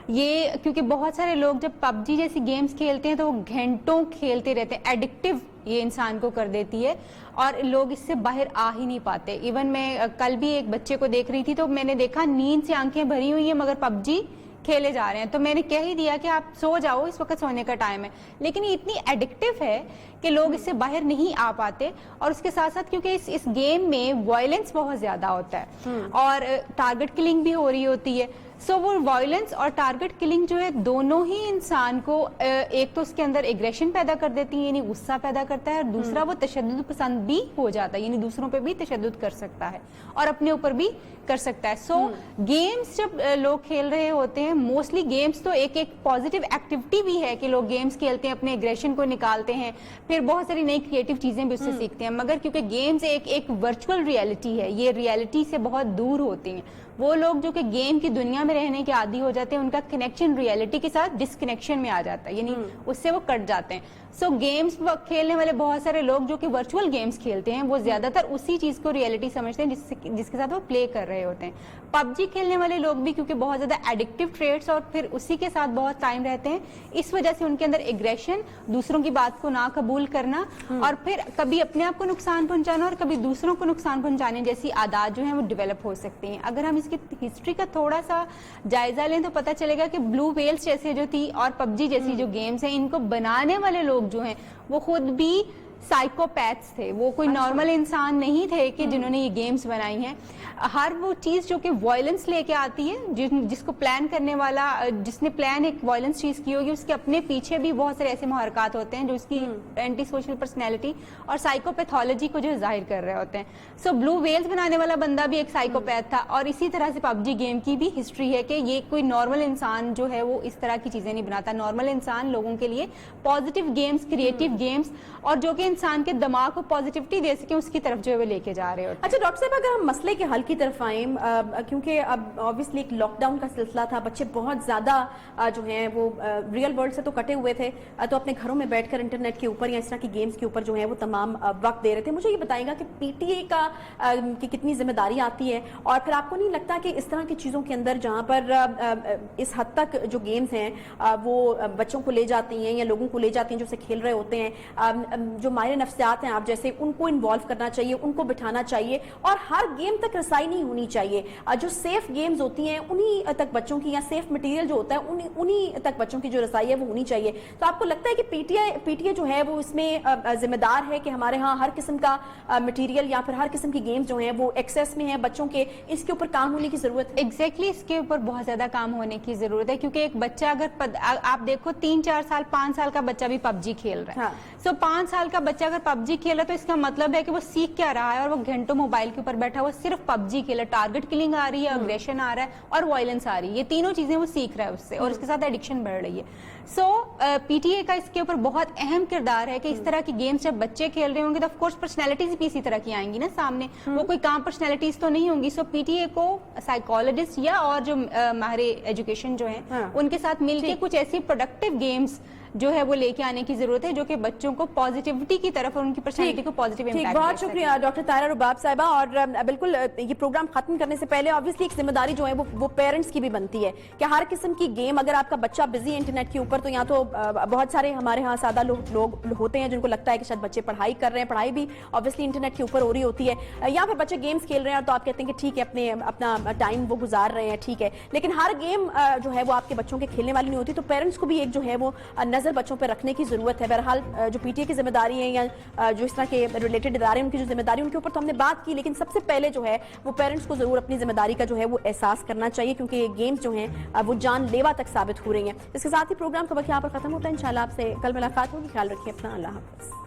ये, क्योंकि बहुत सारे लोग जब पबजी जैसी गेम्स खेलते हैं तो वो घंटों खेलते रहते हैं, एडिक्टिव ये इंसान को कर देती है और लोग इससे बाहर आ ही नहीं पाते। इवन मैं कल भी एक बच्चे को देख रही थी तो मैंने देखा नींद से आंखें भरी हुई है मगर पबजी खेले जा रहे हैं, तो मैंने कह ही दिया कि आप सो जाओ, इस वक्त सोने का टाइम है। लेकिन ये इतनी एडिक्टिव है कि लोग इससे बाहर नहीं आ पाते और उसके साथ साथ क्योंकि इस गेम में वायलेंस बहुत ज्यादा होता है और टारगेट किलिंग भी हो रही होती है। सो वो वायलेंस और टारगेट किलिंग जो है दोनों ही इंसान को एक तो उसके अंदर एग्रेशन पैदा कर देती है यानी गुस्सा पैदा करता है और दूसरा वो तशद्दुद पसंद भी हो जाता है यानी दूसरों पे भी तशद्दुद कर सकता है और अपने ऊपर भी कर सकता है। सो गेम्स जब लोग खेल रहे होते हैं, मोस्टली गेम्स तो एक पॉजिटिव एक्टिविटी भी है कि लोग गेम्स खेलते हैं, अपने एग्रेशन को निकालते हैं, फिर बहुत सारी नई क्रिएटिव चीजें भी उससे सीखते हैं। मगर क्योंकि गेम्स एक वर्चुअल रियलिटी है, ये रियलिटी से बहुत दूर होती हैं। वो लोग जो कि गेम की दुनिया में रहने के आदी हो जाते हैं उनका कनेक्शन रियलिटी के साथ डिस्कनेक्शन में आ जाता है यानी उससे वो कट जाते हैं। सो गेम्स खेलने वाले बहुत सारे लोग जो कि वर्चुअल गेम्स खेलते हैं वो ज्यादातर उसी चीज को रियलिटी समझते हैं जिसके साथ वो प्ले कर रहे होते हैं। पबजी खेलने वाले लोग भी क्योंकि बहुत ज्यादा एडिक्टिव ट्रेड्स और फिर उसी के साथ बहुत टाइम रहते हैं, इस वजह से उनके अंदर एग्रेशन, दूसरों की बात को ना कबूल करना और फिर कभी अपने आप को नुकसान पहुंचाना और कभी दूसरों को नुकसान पहुंचाने जैसी आदत जो है वो डेवलप हो सकती हैं। अगर हम इसकी हिस्ट्री का थोड़ा सा जायजा लें तो पता चलेगा कि ब्लू वेल्स जैसे जो थी और पबजी जैसी जो गेम्स हैं इनको बनाने वाले लोग जो हैं वो खुद भी साइकोपैथ्स थे, वो कोई नॉर्मल इंसान नहीं थे कि जिन्होंने ये गेम्स बनाई हैं। हर वो चीज़ जो कि वायलेंस लेके आती है, जिसको प्लान करने वाला, जिसने प्लान एक वायलेंस चीज़ की होगी उसके अपने पीछे भी बहुत सारे ऐसे मुहरकात होते हैं जो उसकी एंटी सोशल पर्सनैलिटी और साइकोपैथोलॉजी को जो जाहिर कर रहे होते हैं। सो ब्लू वेल्स बनाने वाला बंदा भी एक साइकोपैथ था और इसी तरह से पबजी गेम की भी हिस्ट्री है कि ये कोई नॉर्मल इंसान जो है वो इस तरह की चीज़ें नहीं बनाता। नॉर्मल इंसान लोगों के लिए पॉजिटिव गेम्स, क्रिएटिव गेम्स और जो कि इंसान के दिमाग को पॉजिटिविटी दे सके उसकी तरफ जो है वो लेके जा रहे होते हैं। अच्छा डॉक्टर साहब, अगर हम मसले के हल की तरफ आए, क्योंकि अब ऑब्वियसली एक लॉकडाउन का सिलसिला था, बच्चे बहुत ज्यादा जो हैं वो रियल वर्ल्ड से तो कटे हुए थे तो अपने घरों में बैठकर इंटरनेट के ऊपर या इस तरह की गेम्स के ऊपर जो है वो तमाम वक्त दे रहे थे। मुझे ये बताएगा कि पीटीए की कितनी जिम्मेदारी आती है और फिर आपको नहीं लगता कि इस तरह की चीज़ों के अंदर जहाँ पर इस हद तक जो गेम्स हैं वो बच्चों को ले जाती हैं या लोगों को ले जाती हैं जो उसे खेल रहे होते हैं, जो माहिर नफ्सियात हैं आप जैसे, उनको इन्वॉल्व करना चाहिए, उनको बिठाना चाहिए और हर गेम तक रसाई नहीं होनी चाहिए। जो सेफ गेम्स होती हैं उन्हीं तक बच्चों की, या सेफ मटेरियल जो होता है उन्हीं तक बच्चों की जो रसाई है वो होनी चाहिए। तो आपको लगता है कि पीटीए जो है वो इसमें जिम्मेदार है कि हमारे यहाँ हर किस्म का मटेरियल या फिर हर किस्म की गेम्स जो हैं वो एक्सेस में है बच्चों के, इसके ऊपर काम होने की जरूरत है? एग्जैक्टली इसके ऊपर बहुत ज्यादा काम होने की जरूरत है क्योंकि एक बच्चा अगर आप देखो 3-4 साल 5 साल का बच्चा भी पबजी खेल रहा है। सो 5 साल का बच्चा अगर पबजी खेला तो इसका मतलब है कि वो सीख क्या रहा है और वो घंटों मोबाइल के ऊपर बैठा हुआ सिर्फ पबजी खेला, टारगेट किलिंग आ रही है, अग्रेशन आ रहा है और वायलेंस आ रही है, ये तीनों चीजें वो सीख रहा है उससे और उसके साथ एडिक्शन बढ़ रही है। सो पीटीए का इसके ऊपर बहुत अहम किरदार है कि इस तरह की गेम्स जब बच्चे खेल रहे होंगे तो ऑफ कोर्स पर्सनैलिटीज भी इसी तरह की आएंगी ना सामने, वो कोई काम पर्सनैलिटीज तो नहीं होंगी। सो पीटीए को साइकोलॉजिस्ट या और जो माहिर एजुकेशन जो है उनके साथ मिलकर कुछ ऐसी प्रोडक्टिव गेम्स जो है वो लेके आने की जरूरत है, जो कि बच्चों को पॉजिटिविटी की तरफ और उनकी पर्सनैलिटी को पॉजिटिव ठीक, इम्पैक्ट बहुत शुक्रिया डॉक्टर ताहिरा रुबाब साहिबा। और बिल्कुल ये प्रोग्राम खत्म करने से पहले ऑब्वियसली एक जिम्मेदारी जो है वो पेरेंट्स की भी बनती है कि हर किस्म की गेम, अगर आपका बच्चा बिजी है इंटरनेट के ऊपर, तो यहाँ तो बहुत सारे हमारे यहाँ सादा लोग होते हैं जिनको लगता है कि शायद बच्चे पढ़ाई कर रहे हैं, पढ़ाई भी ऑब्वियसली इंटरनेट के ऊपर हो रही होती है, या फिर बच्चे गेम्स खेल रहे हैं तो आप कहते हैं कि ठीक है अपना टाइम वो गुजार रहे हैं, ठीक है, लेकिन हर गेम जो है वो आपके बच्चों के खेलने वाली नहीं होती, तो पेरेंट्स को भी एक जो है वो नजर बच्चों पर रखने की जरूरत है। बहरहाल जो पीटीए की जिम्मेदारी है या जो इस तरह के रिलेटेड इदारे उनकी जो जिम्मेदारी उनके ऊपर तो हमने बात की, लेकिन सबसे पहले जो है वो पेरेंट्स को जरूर अपनी जिम्मेदारी का जो है वो एहसास करना चाहिए, क्योंकि ये गेम्स जो हैं वो जानलेवा तक साबित हो रही हैं। इसके साथ ही प्रोग्राम का वक्त यहाँ पर खत्म होता है। इंशाल्लाह आपसे कल मुलाकात होगी। ख्याल रखिए अपना। अल्लाह हाफ़िज़।